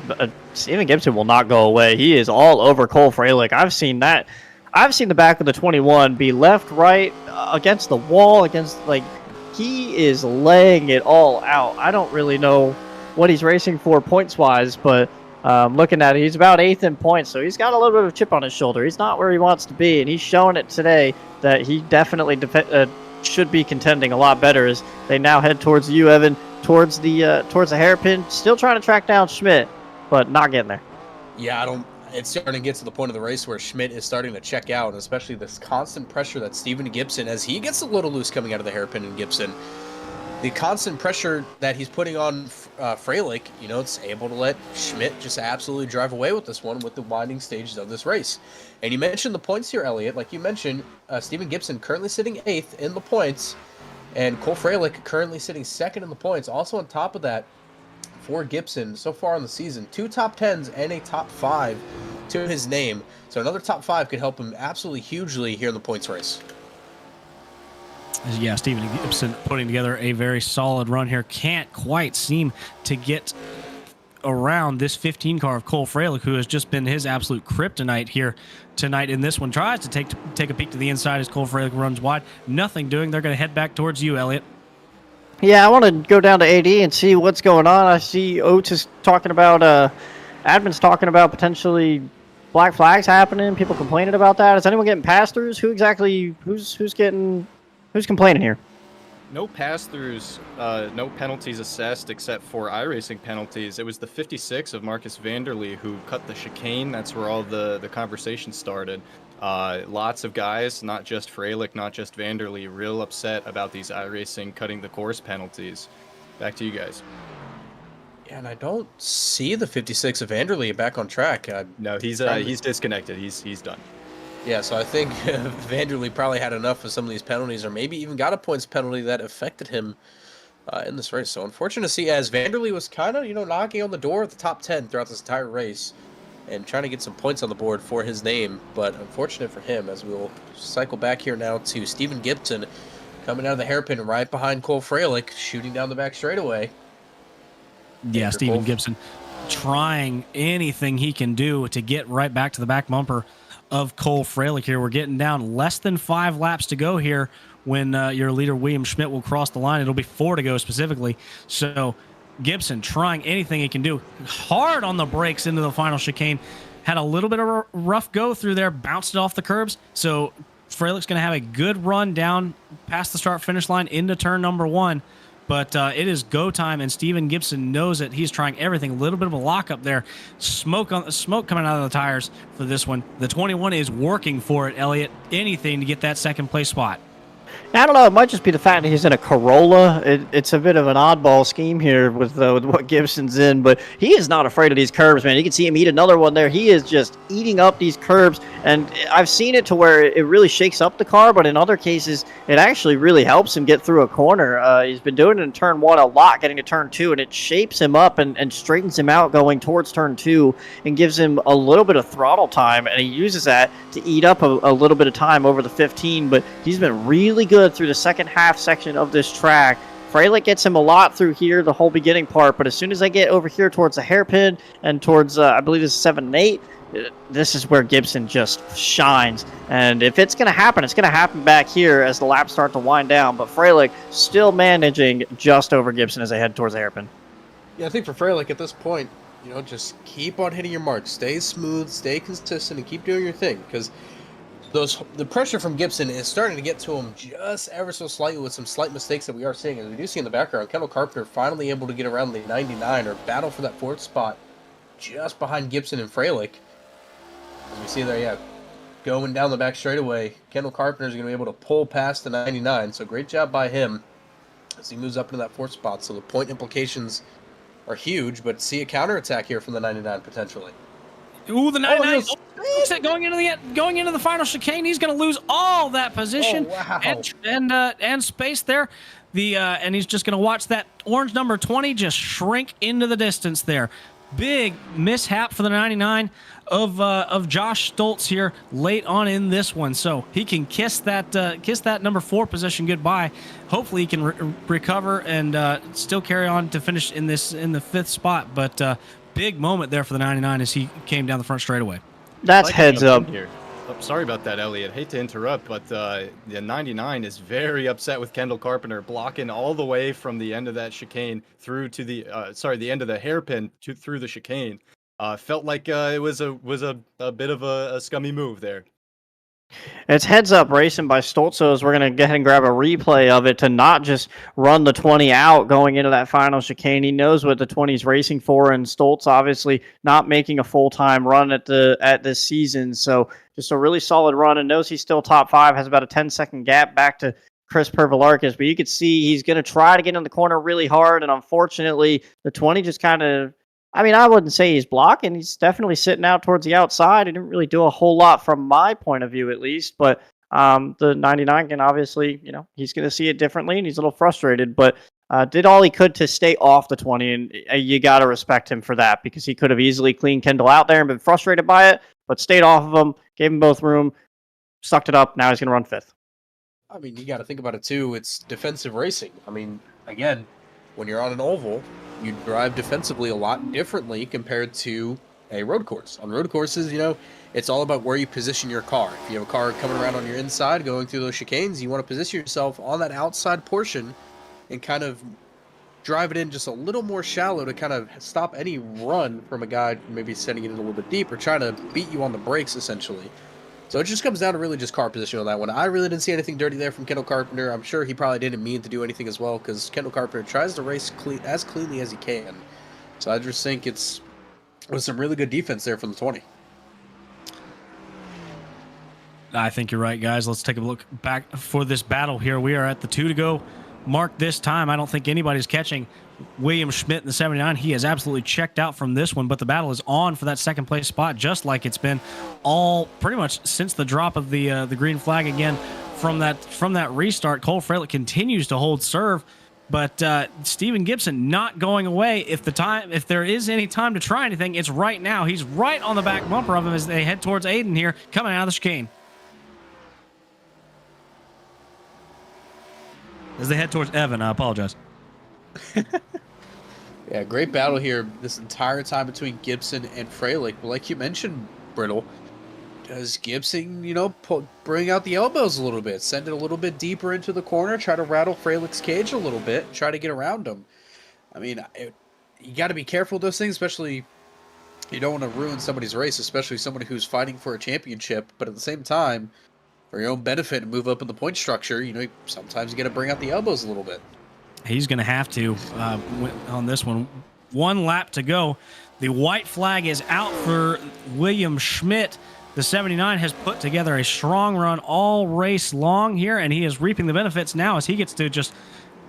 Steven Gibson will not go away. He is all over Cole Fralick. I've seen that. I've seen the back of the 21 be left, right, against the wall, he is laying it all out. I don't really know what he's racing for points-wise, but looking at it, he's about 8th in points, so he's got a little bit of a chip on his shoulder. He's not where he wants to be, and he's showing it today that he definitely should be contending a lot better as they now head towards you, Evan, towards the hairpin, still trying to track down Schmidt, but not getting there. Yeah, it's starting to get to the point of the race where Schmidt is starting to check out, and especially this constant pressure that Steven Gibson, as he gets a little loose coming out of the hairpin in Gibson, the constant pressure that he's putting on Fralick, it's able to let Schmidt just absolutely drive away with this one with the winding stages of this race. And you mentioned the points here, Elliot. Like you mentioned, Steven Gibson currently sitting 8th in the points, and Cole Fralick currently sitting 2nd in the points. Also on top of that, for Gibson, so far in the season, 2 top 10s and a top 5 to his name. So another top 5 could help him absolutely hugely here in the points race. Yeah, Steven Gibson putting together a very solid run here. Can't quite seem to get around this 15 car of Cole Fralick, who has just been his absolute kryptonite here tonight in this one. Tries to take a peek to the inside as Cole Fralick runs wide. Nothing doing. They're going to head back towards you, Elliot. Yeah, I want to go down to AD and see what's going on. I see Oates is talking about, admin's talking about potentially black flags happening, people complaining about that. Is anyone getting pass-throughs? Who's complaining here? No pass-throughs, no penalties assessed except for iRacing penalties. It was the 56 of Marcus Vanderlee who cut the chicane. That's where all the conversation started. Lots of guys, not just Fralick, not just Vanderlee, real upset about these iRacing cutting the course penalties. Back to you guys. Yeah, and I don't see the 56 of Vanderlee back on track. No, he's disconnected. He's done. Yeah, so I think Vanderlee probably had enough of some of these penalties, or maybe even got a points penalty that affected him in this race. So unfortunate to see, as Vanderlee was kind of, knocking on the door of the top 10 throughout this entire race and trying to get some points on the board for his name. But unfortunate for him, as we'll cycle back here now to Steven Gibson coming out of the hairpin right behind Cole Fralick, shooting down the back straightaway. Yeah, Steven Gibson trying anything he can do to get right back to the back bumper of Cole Fralick here. We're getting down less than 5 laps to go here when your leader William Schmidt will cross the line. It'll be 4 to go specifically. So Gibson trying anything he can do. Hard on the brakes into the final chicane. Had a little bit of a rough go through there, bounced it off the curbs. So Freilic's going to have a good run down past the start-finish line into turn number 1. But it is go time, and Steven Gibson knows it. He's trying everything. A little bit of a lockup there. Smoke coming out of the tires for this one. The 21 is working for it, Elliott. Anything to get that second place spot. I don't know. It might just be the fact that he's in a Corolla. It's a bit of an oddball scheme here with what Gibson's in, but he is not afraid of these curbs, man. You can see him eat another one there. He is just eating up these curbs, and I've seen it to where it really shakes up the car, but in other cases, it actually really helps him get through a corner. He's been doing it in turn 1 a lot, getting to turn 2, and it shapes him up and straightens him out going towards turn 2 and gives him a little bit of throttle time, and he uses that to eat up a little bit of time over the 15, but he's been really good through the second half section of this track. Freilich gets him a lot through here, the whole beginning part, but as soon as I get over here towards the hairpin and towards, I believe this is 7 and 8, this is where Gibson just shines. And if it's going to happen, it's going to happen back here as the laps start to wind down, but Freilich still managing just over Gibson as they head towards the hairpin. Yeah, I think for Freilich at this point, just keep on hitting your marks. Stay smooth, stay consistent, and keep doing your thing, because the pressure from Gibson is starting to get to him just ever so slightly with some slight mistakes that we are seeing. As we do see in the background, Kendall Carpenter finally able to get around the 99 or battle for that 4th spot just behind Gibson and Freilich. As we see there, yeah, going down the back straightaway, Kendall Carpenter is going to be able to pull past the 99. So great job by him as he moves up into that 4th spot. So the point implications are huge, but see a counterattack here from the 99 potentially. Ooh, the 99. Going into the final chicane, he's going to lose all that position and space there. And he's just going to watch that orange number 20 just shrink into the distance there. Big mishap for the 99 of Josh Stoltz here late on in this one, so he can kiss that number 4 position goodbye. Hopefully he can recover and still carry on to finish in the 5th spot. But big moment there for the 99 as he came down the front straightaway. That's heads up. Here. Oh, sorry about that, Elliot. Hate to interrupt, but the 99 is very upset with Kendall Carpenter blocking all the way from the end of that chicane through to the end of the hairpin through the chicane. Felt like it was a bit of a scummy move there. It's heads up racing by Stoltzos. We're going to go ahead and grab a replay of it to not just run the 20 out going into that final chicane. He knows what the 20 is racing for, and Stoltz obviously not making a full-time run at this season. So just a really solid run, and knows he's still top 5, has about a 10-second gap back to Chris Pervalarkis. But you could see he's going to try to get in the corner really hard, and unfortunately the 20 just kind of, I wouldn't say he's blocking. He's definitely sitting out towards the outside. He didn't really do a whole lot from my point of view, at least. But the 99 can obviously, he's going to see it differently, and he's a little frustrated. But did all he could to stay off the 20, and you got to respect him for that, because he could have easily cleaned Kendall out there and been frustrated by it, but stayed off of him, gave him both room, sucked it up. Now he's going to run 5th. You got to think about it, too. It's defensive racing. Again, when you're on an oval, you drive defensively a lot differently compared to a road course. On road courses, it's all about where you position your car. If you have a car coming around on your inside, going through those chicanes, you want to position yourself on that outside portion and kind of drive it in just a little more shallow to kind of stop any run from a guy maybe sending it in a little bit deep or trying to beat you on the brakes, essentially. So it just comes down to really just car position on that one. I really didn't see anything dirty there from Kendall Carpenter. I'm sure he probably didn't mean to do anything as well, because Kendall Carpenter tries to race as cleanly as he can. So I just think it was some really good defense there from the 20. I think you're right, guys. Let's take a look back for this battle here. We are at the 2 to go mark this time. I don't think anybody's catching William Schmidt in the 79. He has absolutely checked out from this one, but the battle is on for that second place spot, just like it's been all pretty much since the drop of the green flag again from that restart. Cole Freilich continues to hold serve, but Steven Gibson not going away. If there is any time to try anything, it's right now. He's right on the back bumper of him as they head towards Aiden here, coming out of the chicane. As they head towards Evan, I apologize. Yeah, great battle here this entire time between Gibson and Freilich. But like you mentioned, Brittle, Does Gibson, bring out the elbows a little bit, send it a little bit deeper into the corner, try to rattle Freilic's cage a little bit, try to get around him? I mean, you got to be careful with those things, especially you don't want to ruin somebody's race, especially somebody who's fighting for a championship. But at the same time, for your own benefit and move up in the point structure, sometimes you got to bring out the elbows a little bit. He's going to have to on this one. 1 lap to go. The white flag is out for William Schmidt. The 79 has put together a strong run all race long here, and he is reaping the benefits now as he gets to just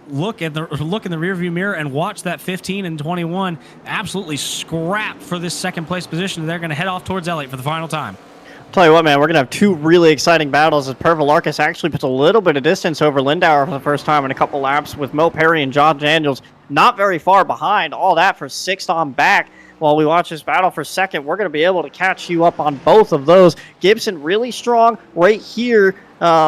look in the rearview mirror and watch that 15 and 21 absolutely scrap for this second place position. They're going to head off towards Elliott for the final time. Tell you what, man, we're going to have 2 really exciting battles as Pervalarkis actually puts a little bit of distance over Lindauer for the first time in a couple laps, with Mo Perry and John Daniels not very far behind. All that for 6th on back. While we watch this battle for second, we're going to be able to catch you up on both of those. Gibson really strong right here.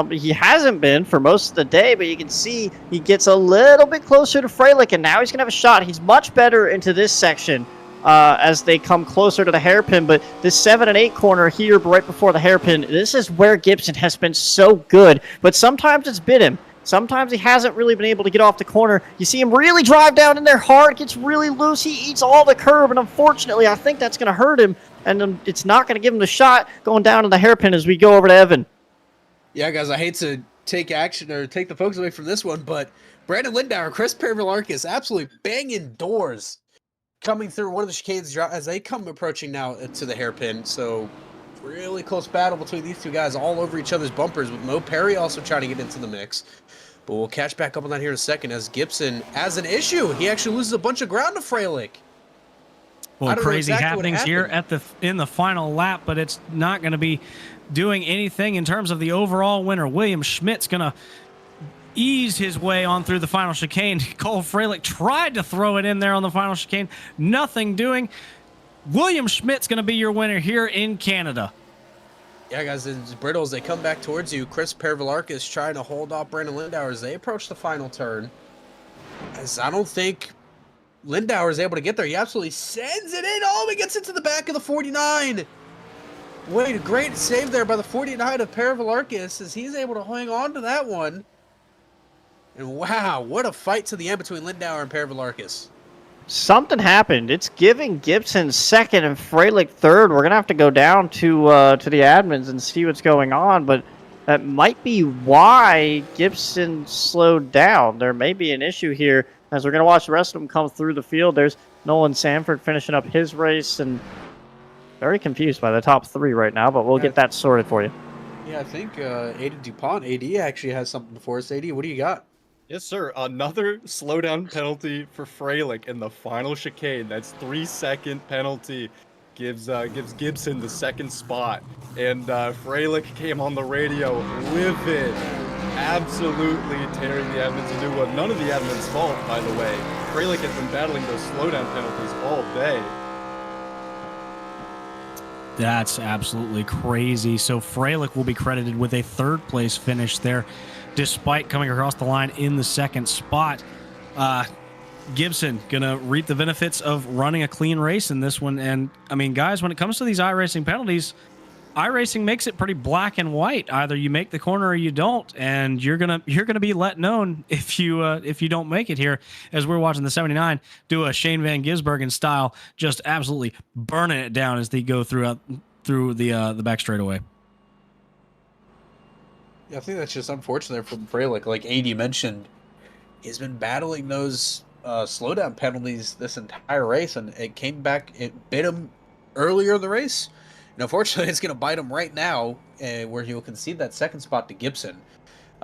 He hasn't been for most of the day, but you can see he gets a little bit closer to Freilich, and now he's going to have a shot. He's much better into this section as they come closer to the hairpin, but this 7 and 8 corner here right before the hairpin, this is where Gibson has been so good, but sometimes it's bit him. Sometimes he hasn't really been able to get off the corner. You see him really drive down in there hard, gets really loose. He eats all the curb, and unfortunately, I think that's going to hurt him, and it's not going to give him the shot going down to the hairpin as we go over to Evan. Yeah, guys, I hate to take action or take the focus away from this one, but Brandon Lindauer, Chris Pervalarkis absolutely banging doors coming through one of the chicanes as they come approaching now to the hairpin. So really close battle between these two guys all over each other's bumpers, with Mo Perry also trying to get into the mix. But we'll catch back up on that here in a second as Gibson has an issue. He actually loses a bunch of ground to Freilich. Well, crazy happenings here in the final lap, but it's not going to be doing anything in terms of the overall winner. William Schmidt's going to ease his way on through the final chicane. Cole Freilich tried to throw it in there on the final chicane. Nothing doing. William Schmidt's going to be your winner here in Canada. Yeah, guys, it's brittle as they come back towards you. Chris Pervalarkis trying to hold off Brandon Lindauer as they approach the final turn. As I don't think Lindauer is able to get there. He absolutely sends it in. Oh, he gets into the back of the 49. Wait, a great save there by the 49 of Pervalarkis as he's able to hang on to that one. And wow, what a fight to the end between Lindauer and Pervalarkis. Something happened. It's giving Gibson second and Freilich third. We're going to have to go down to the admins and see what's going on, but that might be why Gibson slowed down. There may be an issue here as we're going to watch the rest of them come through the field. There's Nolan Sanford finishing up his race, and very confused by the top 3 right now, but we'll get that sorted for you. Yeah, I think Aiden DuPont, AD, actually has something for us. AD, what do you got? Yes, sir. Another slowdown penalty for Freilich in the final chicane. That's 3-second penalty. Gives Gibson the second spot. And Freilich came on the radio livid. Absolutely tearing the admins a new one. None of the admins' fault, by the way. Freilich has been battling those slowdown penalties all day. That's absolutely crazy. So Freilich will be credited with a 3rd place finish there, despite coming across the line in the 2nd spot. Gibson gonna reap the benefits of running a clean race in this one. And I mean, guys, when it comes to these iRacing penalties, iRacing makes it pretty black and white. Either you make the corner or you don't, and you're gonna be let known if you don't make it here. As we're watching the 79 do a Shane Van Gisbergen style, just absolutely burning it down as they go through the back straightaway. Yeah, I think that's just unfortunate from Freilich. Like AD mentioned, he's been battling those slowdown penalties this entire race, and it came back. It bit him earlier in the race. And unfortunately, it's going to bite him right now, where he will concede that 2nd spot to Gibson.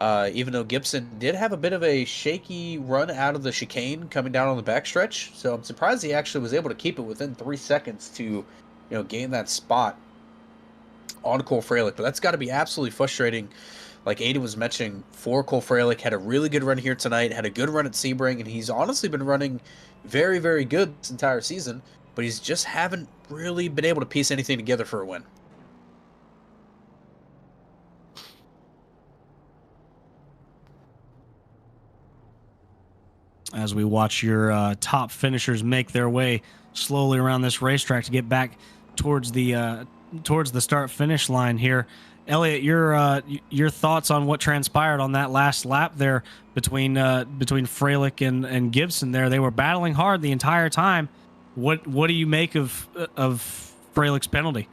Even though Gibson did have a bit of a shaky run out of the chicane coming down on the backstretch, so I'm surprised he actually was able to keep it within 3 seconds to, gain that spot on Cole Freilich. But that's got to be absolutely frustrating. Like Aiden was mentioning, for Cole Freilich, had a really good run here tonight, had a good run at Sebring, and he's honestly been running very, very good this entire season, but he's just haven't really been able to piece anything together for a win. As we watch your top finishers make their way slowly around this racetrack to get back towards the towards the start finish line here. Elliot, your thoughts on what transpired on that last lap there between Freilich and Gibson there. They were battling hard the entire time. What do you make of Freilich's penalty?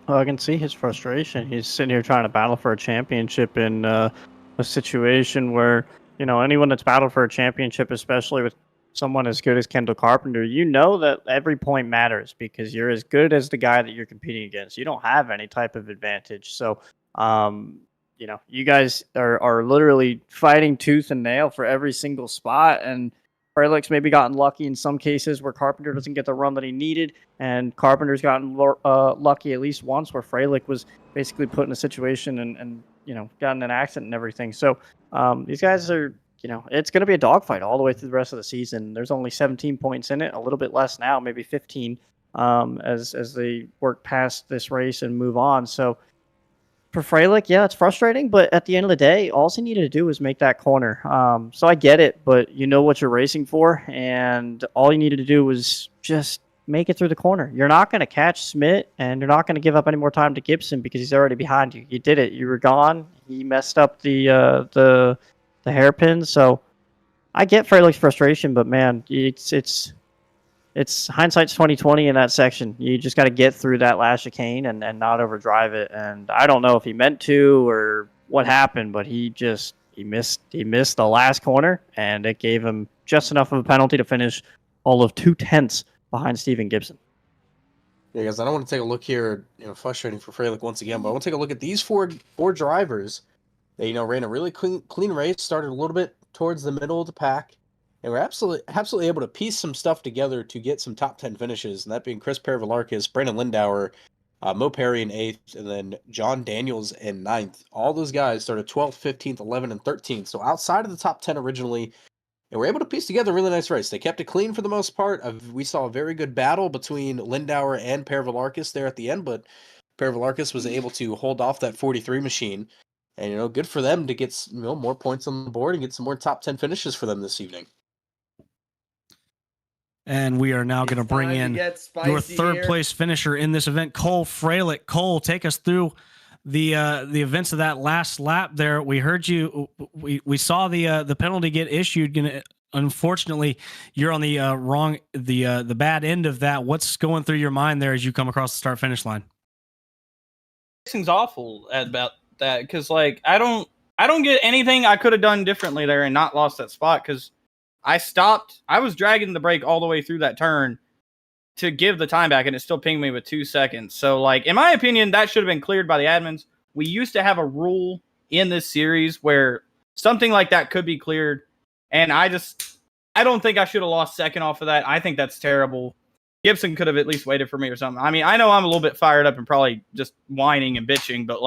Well, I can see his frustration. He's sitting here trying to battle for a championship in a situation where, anyone that's battled for a championship, especially with someone as good as Kendall Carpenter, that every point matters because you're as good as the guy that you're competing against. You don't have any type of advantage. So, you guys are literally fighting tooth and nail for every single spot. And Freilich's maybe gotten lucky in some cases where Carpenter doesn't get the run that he needed, and Carpenter's gotten lucky at least once where Freilich was basically put in a situation and gotten an accident and everything. So these guys are, it's going to be a dogfight all the way through the rest of the season. There's only 17 points in it, a little bit less now, maybe 15 as they work past this race and move on. So for Freilich, yeah, it's frustrating, but at the end of the day, all he needed to do was make that corner. So I get it, but you know what you're racing for, and all you needed to do was just make it through the corner. You're not going to catch Schmidt, and you're not going to give up any more time to Gibson because he's already behind you. You did it. You were gone. He messed up the hairpin. So I get Freilich's frustration, but man, it's hindsight's 20/20 in that section. You just got to get through that last chicane and not overdrive it. And I don't know if he meant to or what happened, but he missed the last corner, and it gave him just enough of a penalty to finish all of 2/10 behind Steven Gibson. Yeah, guys, I don't want to take a look here. Frustrating for Freilich once again, but I want to take a look at these four drivers. They ran a really clean race. Started a little bit towards the middle of the pack. And we're absolutely able to piece some stuff together to get some top 10 finishes, and that being Chris Pervalarkis, Brandon Lindauer, Mo Perry in 8th, and then John Daniels in 9th. All those guys started 12th, 15th, 11th, and 13th. So outside of the top 10 originally, and we're able to piece together a really nice race. They kept it clean for the most part. We saw a very good battle between Lindauer and Pervalarkis there at the end, but Pervalarkis was able to hold off that 43 machine. And, good for them to get more points on the board and get some more top 10 finishes for them this evening. And we are now going to bring in your third place finisher in this event, Cole Freilich. Cole, take us through the events of that last lap there. We heard you. We saw the penalty get issued. Unfortunately, you're on the bad end of that. What's going through your mind there as you come across the start finish line? Racing's awful about that because I don't get anything I could have done differently there and not lost that spot because I stopped. I was dragging the brake all the way through that turn to give the time back, and it still pinged me with 2 seconds. So, in my opinion, that should have been cleared by the admins. We used to have a rule in this series where something like that could be cleared, and I don't think I should have lost second off of that. I think that's terrible. Gibson could have at least waited for me or something. I mean, I know I'm a little bit fired up and probably just whining and bitching, but,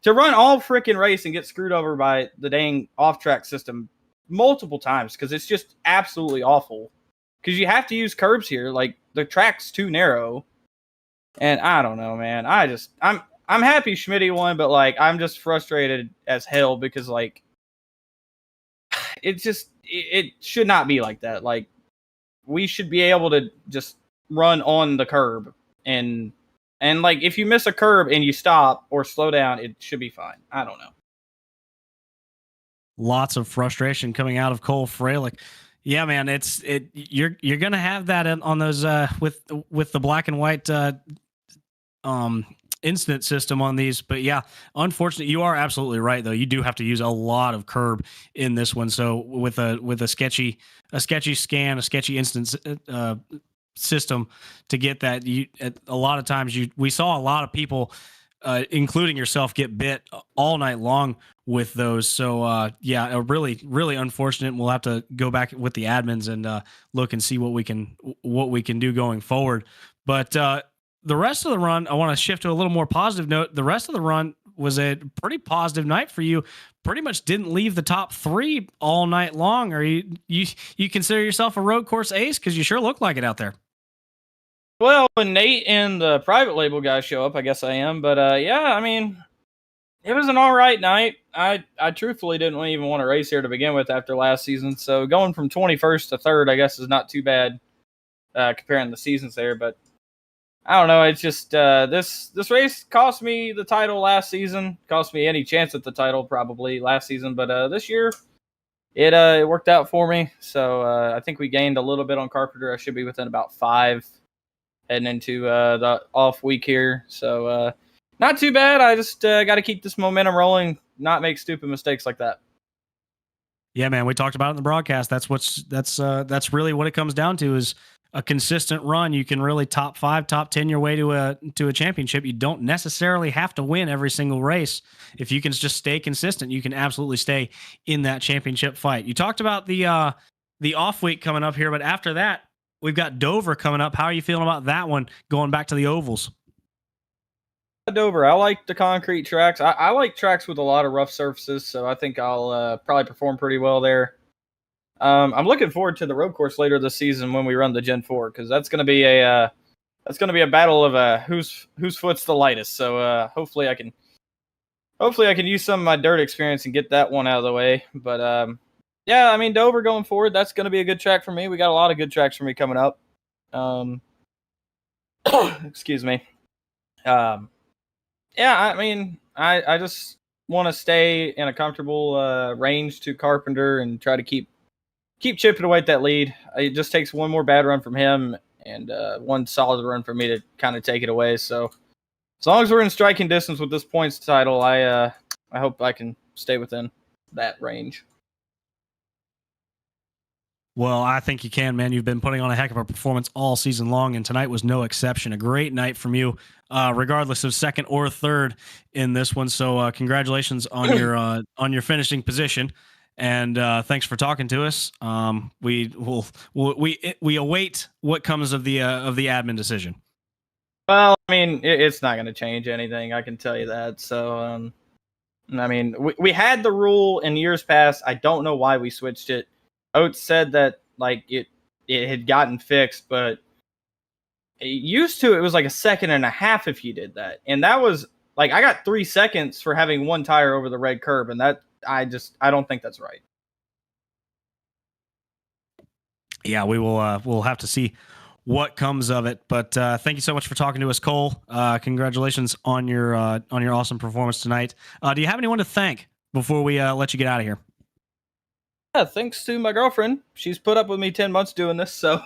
to run all freaking race and get screwed over by the dang off-track system multiple times because it's just absolutely awful because you have to use curbs here. The track's too narrow, and I don't know, man. I'm happy Schmitty won, but I'm just frustrated as hell because it should not be like that. We should be able to just run on the curb and if you miss a curb and you stop or slow down, it should be fine. I don't know. Lots of frustration coming out of Cole Freilich. Yeah, man, you're gonna have that on those with the black and white incident system on these. But yeah, unfortunately, you are absolutely right though. You do have to use a lot of curb in this one. So with a sketchy scan, a sketchy instance system to get that, a lot of times we saw a lot of people, including yourself, get bit all night long with those. So yeah, really, really unfortunate. We'll have to go back with the admins and look and see what we can do going forward. But the rest of the run, I want to shift to a little more positive note. The rest of the run was a pretty positive night for you. Pretty much didn't leave the top 3 all night long. Are you consider yourself a road course ace? Because you sure look like it out there. Well, when Nate and the private label guys show up, I guess I am. But yeah, I mean, it was an all right night. I truthfully didn't even want to race here to begin with after last season. So going from 21st to 3rd, I guess, is not too bad comparing the seasons there. But I don't know. It's just this race cost me the title last season. Cost me any chance at the title probably last season, but this year it worked out for me. So I think we gained a little bit on Carpenter. I should be within about 5 heading into the off week here. So not too bad. I just got to keep this momentum rolling, not make stupid mistakes like that. Yeah, man, we talked about it in the broadcast. That's really what it comes down to is a consistent run. You can really top 5, top 10 your way to a championship. You don't necessarily have to win every single race. If you can just stay consistent, you can absolutely stay in that championship fight. You talked about the off week coming up here, but after that, we've got Dover coming up. How are you feeling about that one going back to the ovals? Dover, I like the concrete tracks. I like tracks with a lot of rough surfaces, so I think I'll probably perform pretty well there. I'm looking forward to the road course later this season when we run the Gen 4 because that's going to be a battle of whose foot's the lightest. So hopefully I can use some of my dirt experience and get that one out of the way. But yeah, I mean Dover going forward, that's going to be a good track for me. We got a lot of good tracks for me coming up. Excuse me. Yeah, I mean, I just want to stay in a comfortable range to Carpenter and try to keep chipping away at that lead. It just takes one more bad run from him and one solid run for me to kind of take it away. So as long as we're in striking distance with this points title, I hope I can stay within that range. Well, I think you can, man. You've been putting on a heck of a performance all season long, and tonight was no exception. A great night from you, regardless of second or third in this one. So, congratulations on your finishing position, and thanks for talking to us. We await what comes of the admin decision. Well, I mean, it's not going to change anything. I can tell you that. So, I mean, we had the rule in years past. I don't know why we switched it. Oates said that like it had gotten fixed, but it was like a second and a half if you did that, and that was like I got 3 seconds for having one tire over the red curb, and that I don't think that's right. Yeah, we'll have to see what comes of it. But thank you so much for talking to us, Cole. Congratulations on your awesome performance tonight. Do you have anyone to thank before we let you get out of here? Yeah, thanks to my girlfriend. She's put up with me 10 months doing this, so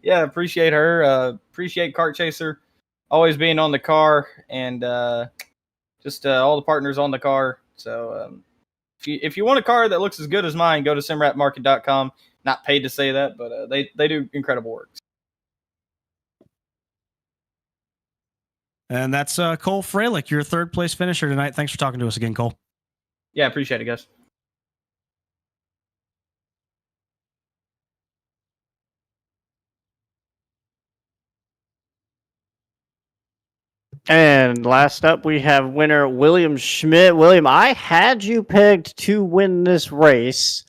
yeah, appreciate her. Appreciate Kart Chaser always being on the car, and just all the partners on the car. So if you want a car that looks as good as mine, go to simratmarket.com. Not paid to say that, but they do incredible work. And that's Cole Freilich, your third place finisher tonight. Thanks for talking to us again, Cole. Yeah, appreciate it, guys. And last up, we have winner William Schmidt. William, I had you pegged to win this race,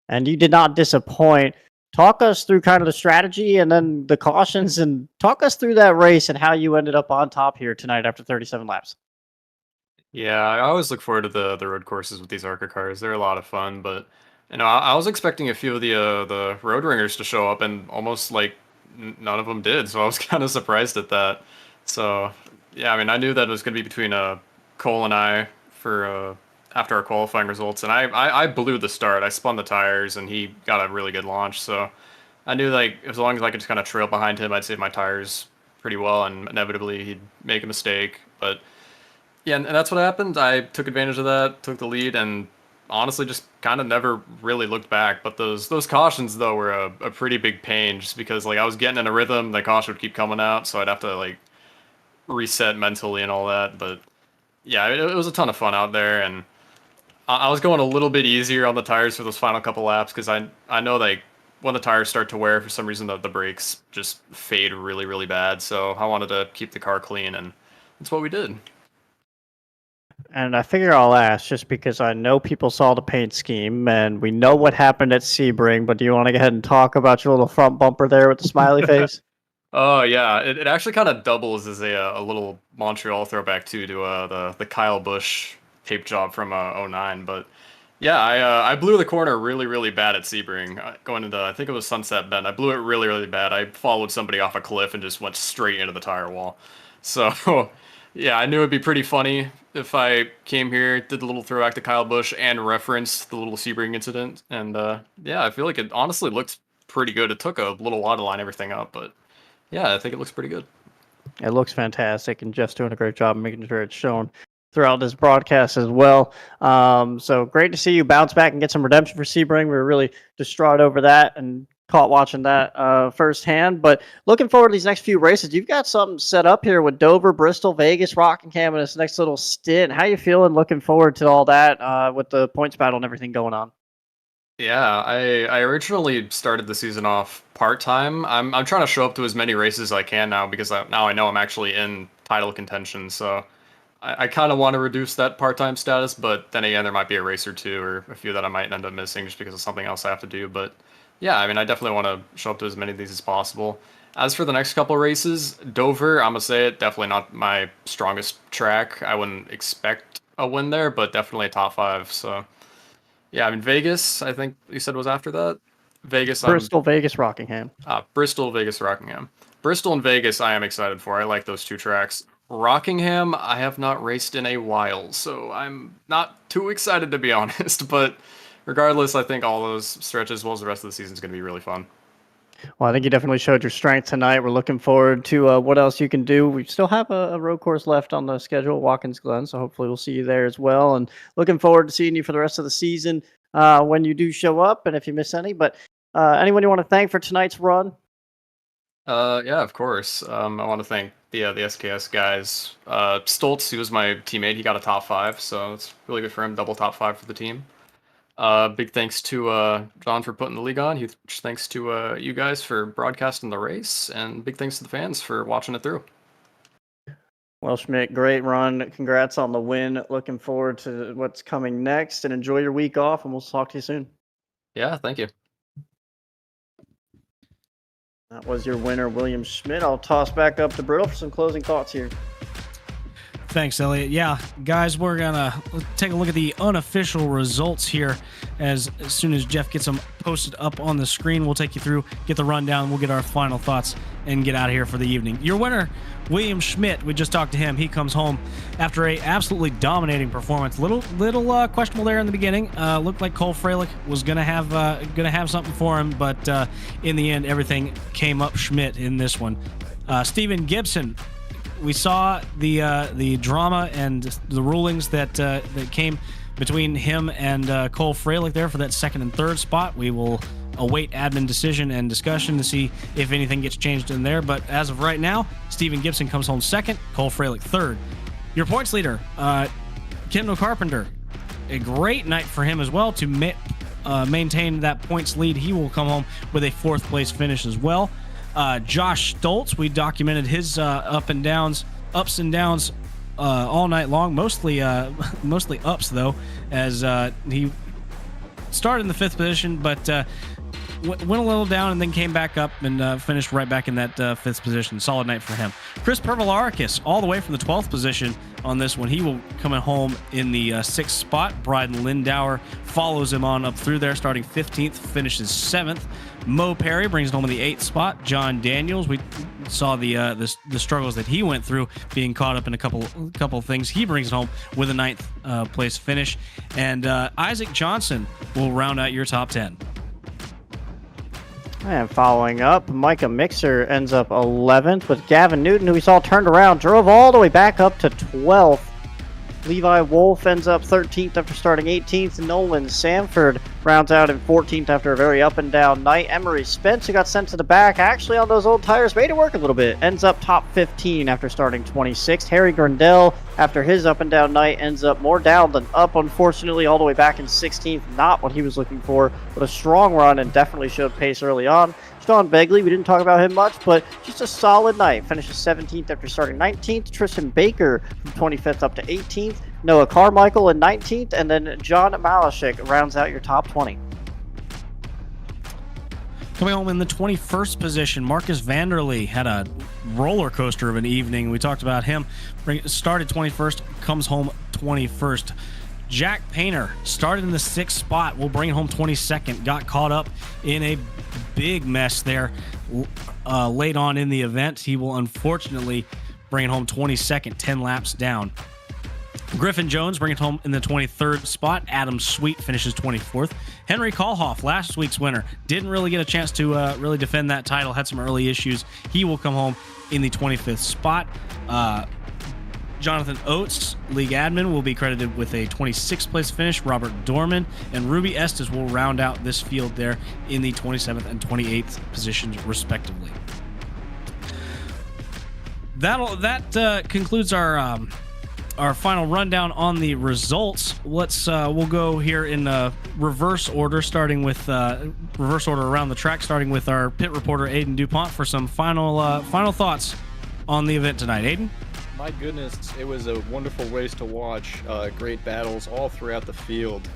and you did not disappoint. Talk us through kind of the strategy and then the cautions, and talk us through that race and how you ended up on top here tonight after 37 laps. Yeah, I always look forward to the road courses with these ARCA cars. They're a lot of fun, but I was expecting a few of the road ringers to show up, and almost like none of them did. So I was kind of surprised at that. So yeah, I mean, I knew that it was going to be between Cole and I for after our qualifying results, and I blew the start. I spun the tires, and he got a really good launch. So I knew like as long as I could just kind of trail behind him, I'd save my tires pretty well, and inevitably he'd make a mistake. But yeah, and that's what happened. I took advantage of that, took the lead, and honestly just kind of never really looked back. But those cautions though were a pretty big pain, just because like I was getting in a rhythm, the caution would keep coming out, so I'd have to like reset mentally and all that. But yeah, it was a ton of fun out there, and I was going a little bit easier on the tires for those final couple laps because I know like when the tires start to wear, for some reason the brakes just fade really, really bad. So I wanted to keep the car clean, and that's what we did. And I figure I'll ask just because I know people saw the paint scheme and we know what happened at Sebring, but do you want to go ahead and talk about your little front bumper there with the smiley face? Oh yeah, it actually kind of doubles as a little Montreal throwback too to the Kyle Busch tape job from 09. But Yeah, I blew the corner really, really bad at Sebring. Going into, I think it was Sunset Bend. I blew it really, really bad. I followed somebody off a cliff and just went straight into the tire wall. So, yeah, I knew it'd be pretty funny if I came here, did the little throwback to Kyle Busch, and referenced the little Sebring incident. And yeah, I feel like it honestly looked pretty good. It took a little while to line everything up, but yeah, I think it looks pretty good. It looks fantastic, and Jeff's doing a great job of making sure it's shown throughout this broadcast as well. So great to see you bounce back and get some redemption for Sebring. We were really distraught over that and caught watching that firsthand. But looking forward to these next few races, you've got something set up here with Dover, Bristol, Vegas, Rockingham, and this next little stint. How you feeling? Looking forward to all that with the points battle and everything going on. Yeah, I originally started the season off part-time. I'm trying to show up to as many races as I can now because now I know I'm actually in title contention. So I kind of want to reduce that part-time status, but then again, there might be a race or two or a few that I might end up missing just because of something else I have to do. But yeah, I mean, I definitely want to show up to as many of these as possible. As for the next couple races, Dover, I'm gonna say it, definitely not my strongest track. I wouldn't expect a win there, but definitely a top 5. So yeah, I mean, Vegas, I think you said was after that. Vegas, Bristol, Vegas, Rockingham. Bristol, Vegas, Rockingham. Bristol and Vegas, I am excited for. I like those 2 tracks. Rockingham, I have not raced in a while, so I'm not too excited to be honest. But regardless, I think all those stretches, as well as the rest of the season, is going to be really fun. Well, I think you definitely showed your strength tonight. We're looking forward to what else you can do. We still have a road course left on the schedule, Watkins Glen, so hopefully we'll see you there as well. And looking forward to seeing you for the rest of the season when you do show up, and if you miss any. But anyone you want to thank for tonight's run? Yeah, of course. I want to thank the SKS guys. Stoltz, he was my teammate. He got a top 5, so it's really good for him. Double top 5 for the team. Big thanks to John for putting the league on. Huge thanks to you guys for broadcasting the race, and big thanks to the fans for watching it through. Well, Schmidt, great run. Congrats on the win. Looking forward to what's coming next, and enjoy your week off, and we'll talk to you soon. Yeah, thank you. That was your winner, William Schmidt. I'll toss back up to Brittle for some closing thoughts here. Thanks, Elliot. Yeah, guys, we're going to take a look at the unofficial results here. As soon as Jeff gets them posted up on the screen, we'll take you through, get the rundown, we'll get our final thoughts, and get out of here for the evening. Your winner, William Schmidt. We just talked to him. He comes home after a absolutely dominating performance. Little questionable there in the beginning. Looked like Cole Freilich was gonna have something for him, but in the end, everything came up Schmidt in this one. Steven Gibson. We saw the drama and the rulings that came between him and Cole Freilich there for that second and third spot. We will await admin decision and discussion to see if anything gets changed in there. But as of right now, Steven Gibson comes home second, Cole Freilich third. Your points leader, Kendall Carpenter. A great night for him as well to maintain that points lead. He will come home with a 4th place finish as well. Josh Stoltz, we documented his ups and downs all night long, mostly ups though, as he started in the 5th position, but went a little down and then came back up and finished right back in that 5th position. Solid night for him. Chris Pervolarikis, all the way from the 12th position on this one. He will come home in the 6th spot. Bryden Lindauer follows him on up through there, starting 15th, finishes 7th. Mo Perry brings it home in the 8th spot. John Daniels, we saw the struggles that he went through, being caught up in a couple of things. He brings it home with a 9th place finish. And Isaac Johnson will round out your top 10. And following up, Micah Mixer ends up 11th with Gavin Newton, who we saw turned around, drove all the way back up to 12th. Levi Wolf ends up 13th after starting 18th. Nolan Sanford rounds out in 14th after a very up and down night. Emery Spence, who got sent to the back, actually on those old tires, made it work a little bit. Ends up top 15 after starting 26th. Harry Grandel, after his up and down night, ends up more down than up, unfortunately, all the way back in 16th. Not what he was looking for, but a strong run and definitely showed pace early on. Sean Begley, we didn't talk about him much, but just a solid night. Finishes 17th after starting 19th. Tristan Baker from 25th up to 18th. Noah Carmichael in 19th. And then John Malashik rounds out your top 20. Coming home in the 21st position, Marcus Vanderlee had a roller coaster of an evening. We talked about him. Started 21st, comes home 21st. Jack Painter started in the 6th spot. Will bring it home 22nd. Got caught up in a big mess there late on in the event. He will unfortunately bring it home 22nd, 10 laps down. Griffin Jones bring it home in the 23rd spot. Adam Sweet finishes 24th. Henry Kohlhoff, last week's winner, didn't really get a chance to really defend that title. Had some early issues. He will come home in the 25th spot. Jonathan Oates, league admin, will be credited with a 26th place finish. Robert Dorman and Ruby Estes will round out this field there in the 27th and 28th positions, respectively. That concludes our final rundown on the results. We'll go here in reverse order, starting with reverse order around the track, starting with our pit reporter Aiden DuPont for some final thoughts on the event tonight. Aiden? My goodness, it was a wonderful race to watch. Great battles all throughout the field.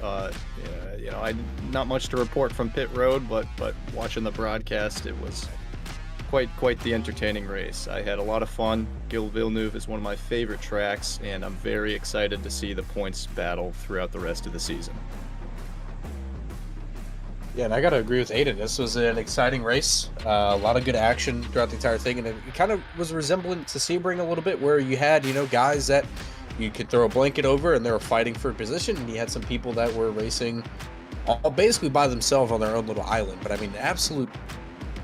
Not much to report from pit road, but watching the broadcast, it was quite the entertaining race. I had a lot of fun. Gilles Villeneuve is one of my favorite tracks, and I'm very excited to see the points battle throughout the rest of the season. Yeah, and I got to agree with Aiden. This was an exciting race. A lot of good action throughout the entire thing, and it kind of was resemblant to Sebring a little bit, where you had, guys that you could throw a blanket over and they were fighting for a position, and you had some people that were racing all basically by themselves on their own little island. But I mean, absolute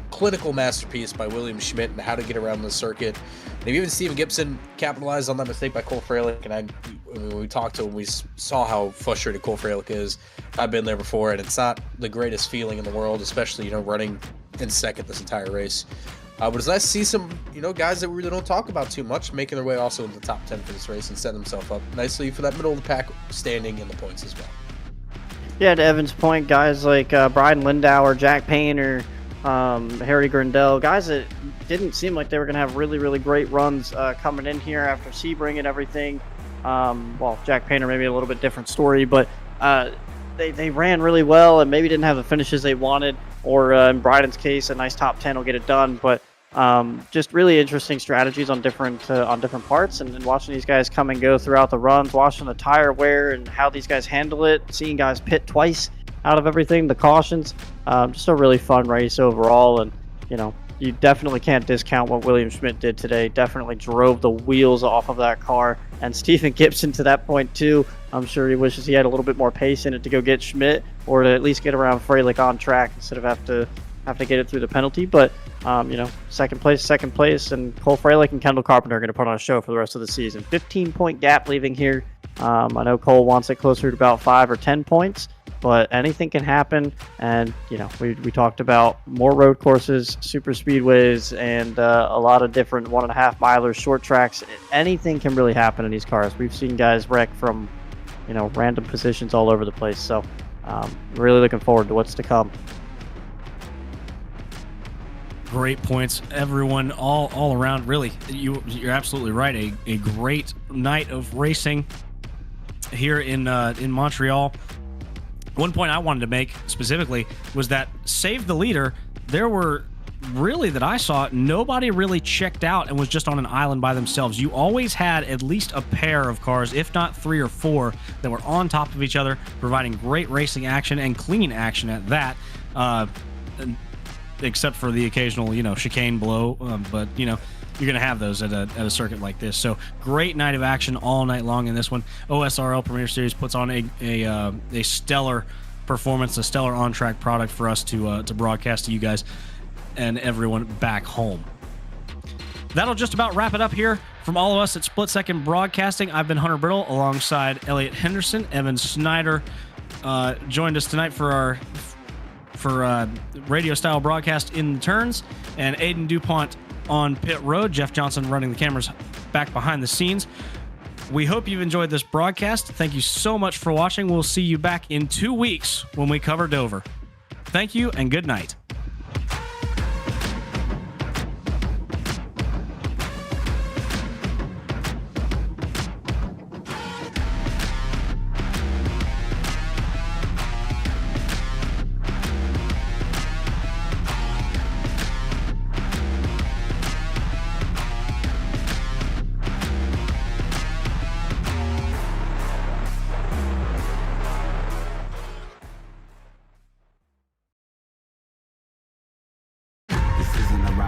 clinical masterpiece by William Schmidt and how to get around the circuit. And even Steven Gibson capitalized on that mistake by Cole Freilich, and when we talked to him, we saw how frustrated Cole Freilich is. I've been there before, and it's not the greatest feeling in the world, especially, running in second this entire race. But it's nice to see some, guys that we really don't talk about too much making their way also in the top 10 for this race and setting themselves up nicely for that middle of the pack standing in the points as well. Yeah, to Evan's point, guys like Brian Lindauer, Jack Painter, Harry Grindel, guys that didn't seem like they were going to have really, really great runs coming in here after Sebring and everything. Jack Painter, maybe a little bit different story, but they ran really well and maybe didn't have the finishes they wanted, or in Bryden's case, a nice top 10 will get it done. But just really interesting strategies on different parts, and watching these guys come and go throughout the runs, watching the tire wear and how these guys handle it, seeing guys pit twice out of everything, the cautions. Just a really fun race overall, and you definitely can't discount what William Schmidt did today. Definitely drove the wheels off of that car, and Stephen Gibson to that point too. I'm sure he wishes he had a little bit more pace in it to go get Schmidt, or to at least get around Freilich on track instead of have to get it through the penalty. But second place, and Cole Freilich and Kendall Carpenter are going to put on a show for the rest of the season. 15-point gap leaving here. I know Cole wants it closer to about 5 or 10 points. But anything can happen, and we talked about more road courses, super speedways, and a lot of different 1.5 milers, short tracks. Anything can really happen in these cars. We've seen guys wreck from random positions all over the place. So really looking forward to what's to come. Great points, everyone, all around. Really, you're absolutely right. A great night of racing here in Montreal. One point I wanted to make specifically was that save the leader, there were really, that I saw, nobody really checked out and was just on an island by themselves. You always had at least a pair of cars, if not 3 or 4, that were on top of each other, providing great racing action and clean action at that, except for the occasional, chicane blow. But, you're going to have those at a circuit like this. So great night of action all night long in this one. OSRL Premier Series puts on a stellar performance, a stellar on-track product for us to broadcast to you guys and everyone back home. That'll just about wrap it up here from all of us at Split Second Broadcasting. I've been Hunter Brittle alongside Elliot Henderson. Evan Snyder joined us tonight for radio style broadcast in the turns, and Aiden DuPont on pit road. Jeff Johnson running the cameras back behind the scenes. We hope you've enjoyed this broadcast. Thank you so much for watching. We'll see you back in 2 weeks when we cover Dover. Thank you and good night.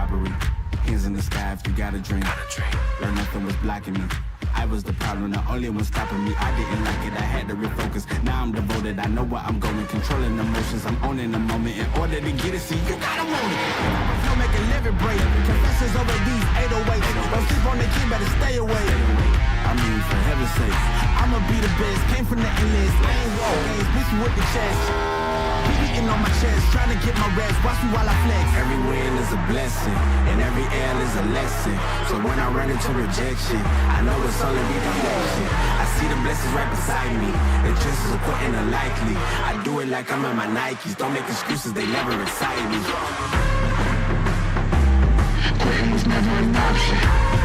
robbery. Hands in the sky if you got a dream. Learn nothing was blocking me. I was the problem, the only one stopping me. I didn't like it, I had to refocus. Now I'm devoted, I know where I'm going. Controlling emotions, I'm owning the moment. In order to get it, see, you gotta want it. Don't make a living break. Confessions over these 808s. Don't sleep on the key, better stay away. I mean, for heaven's sake, I'ma be the best. Came from the endless. I ain't war games, beat you with the chest. Beating on my chest, trying to get my rest. Watch me while I flex. Every win is a blessing, and every L is a lesson. So when I run into rejection, I know it's only redirection. I see the blessings right beside me. The chances of quitting are likely. I do it like I'm in my Nikes. Don't make excuses, they never excite me. Quitting was never an option.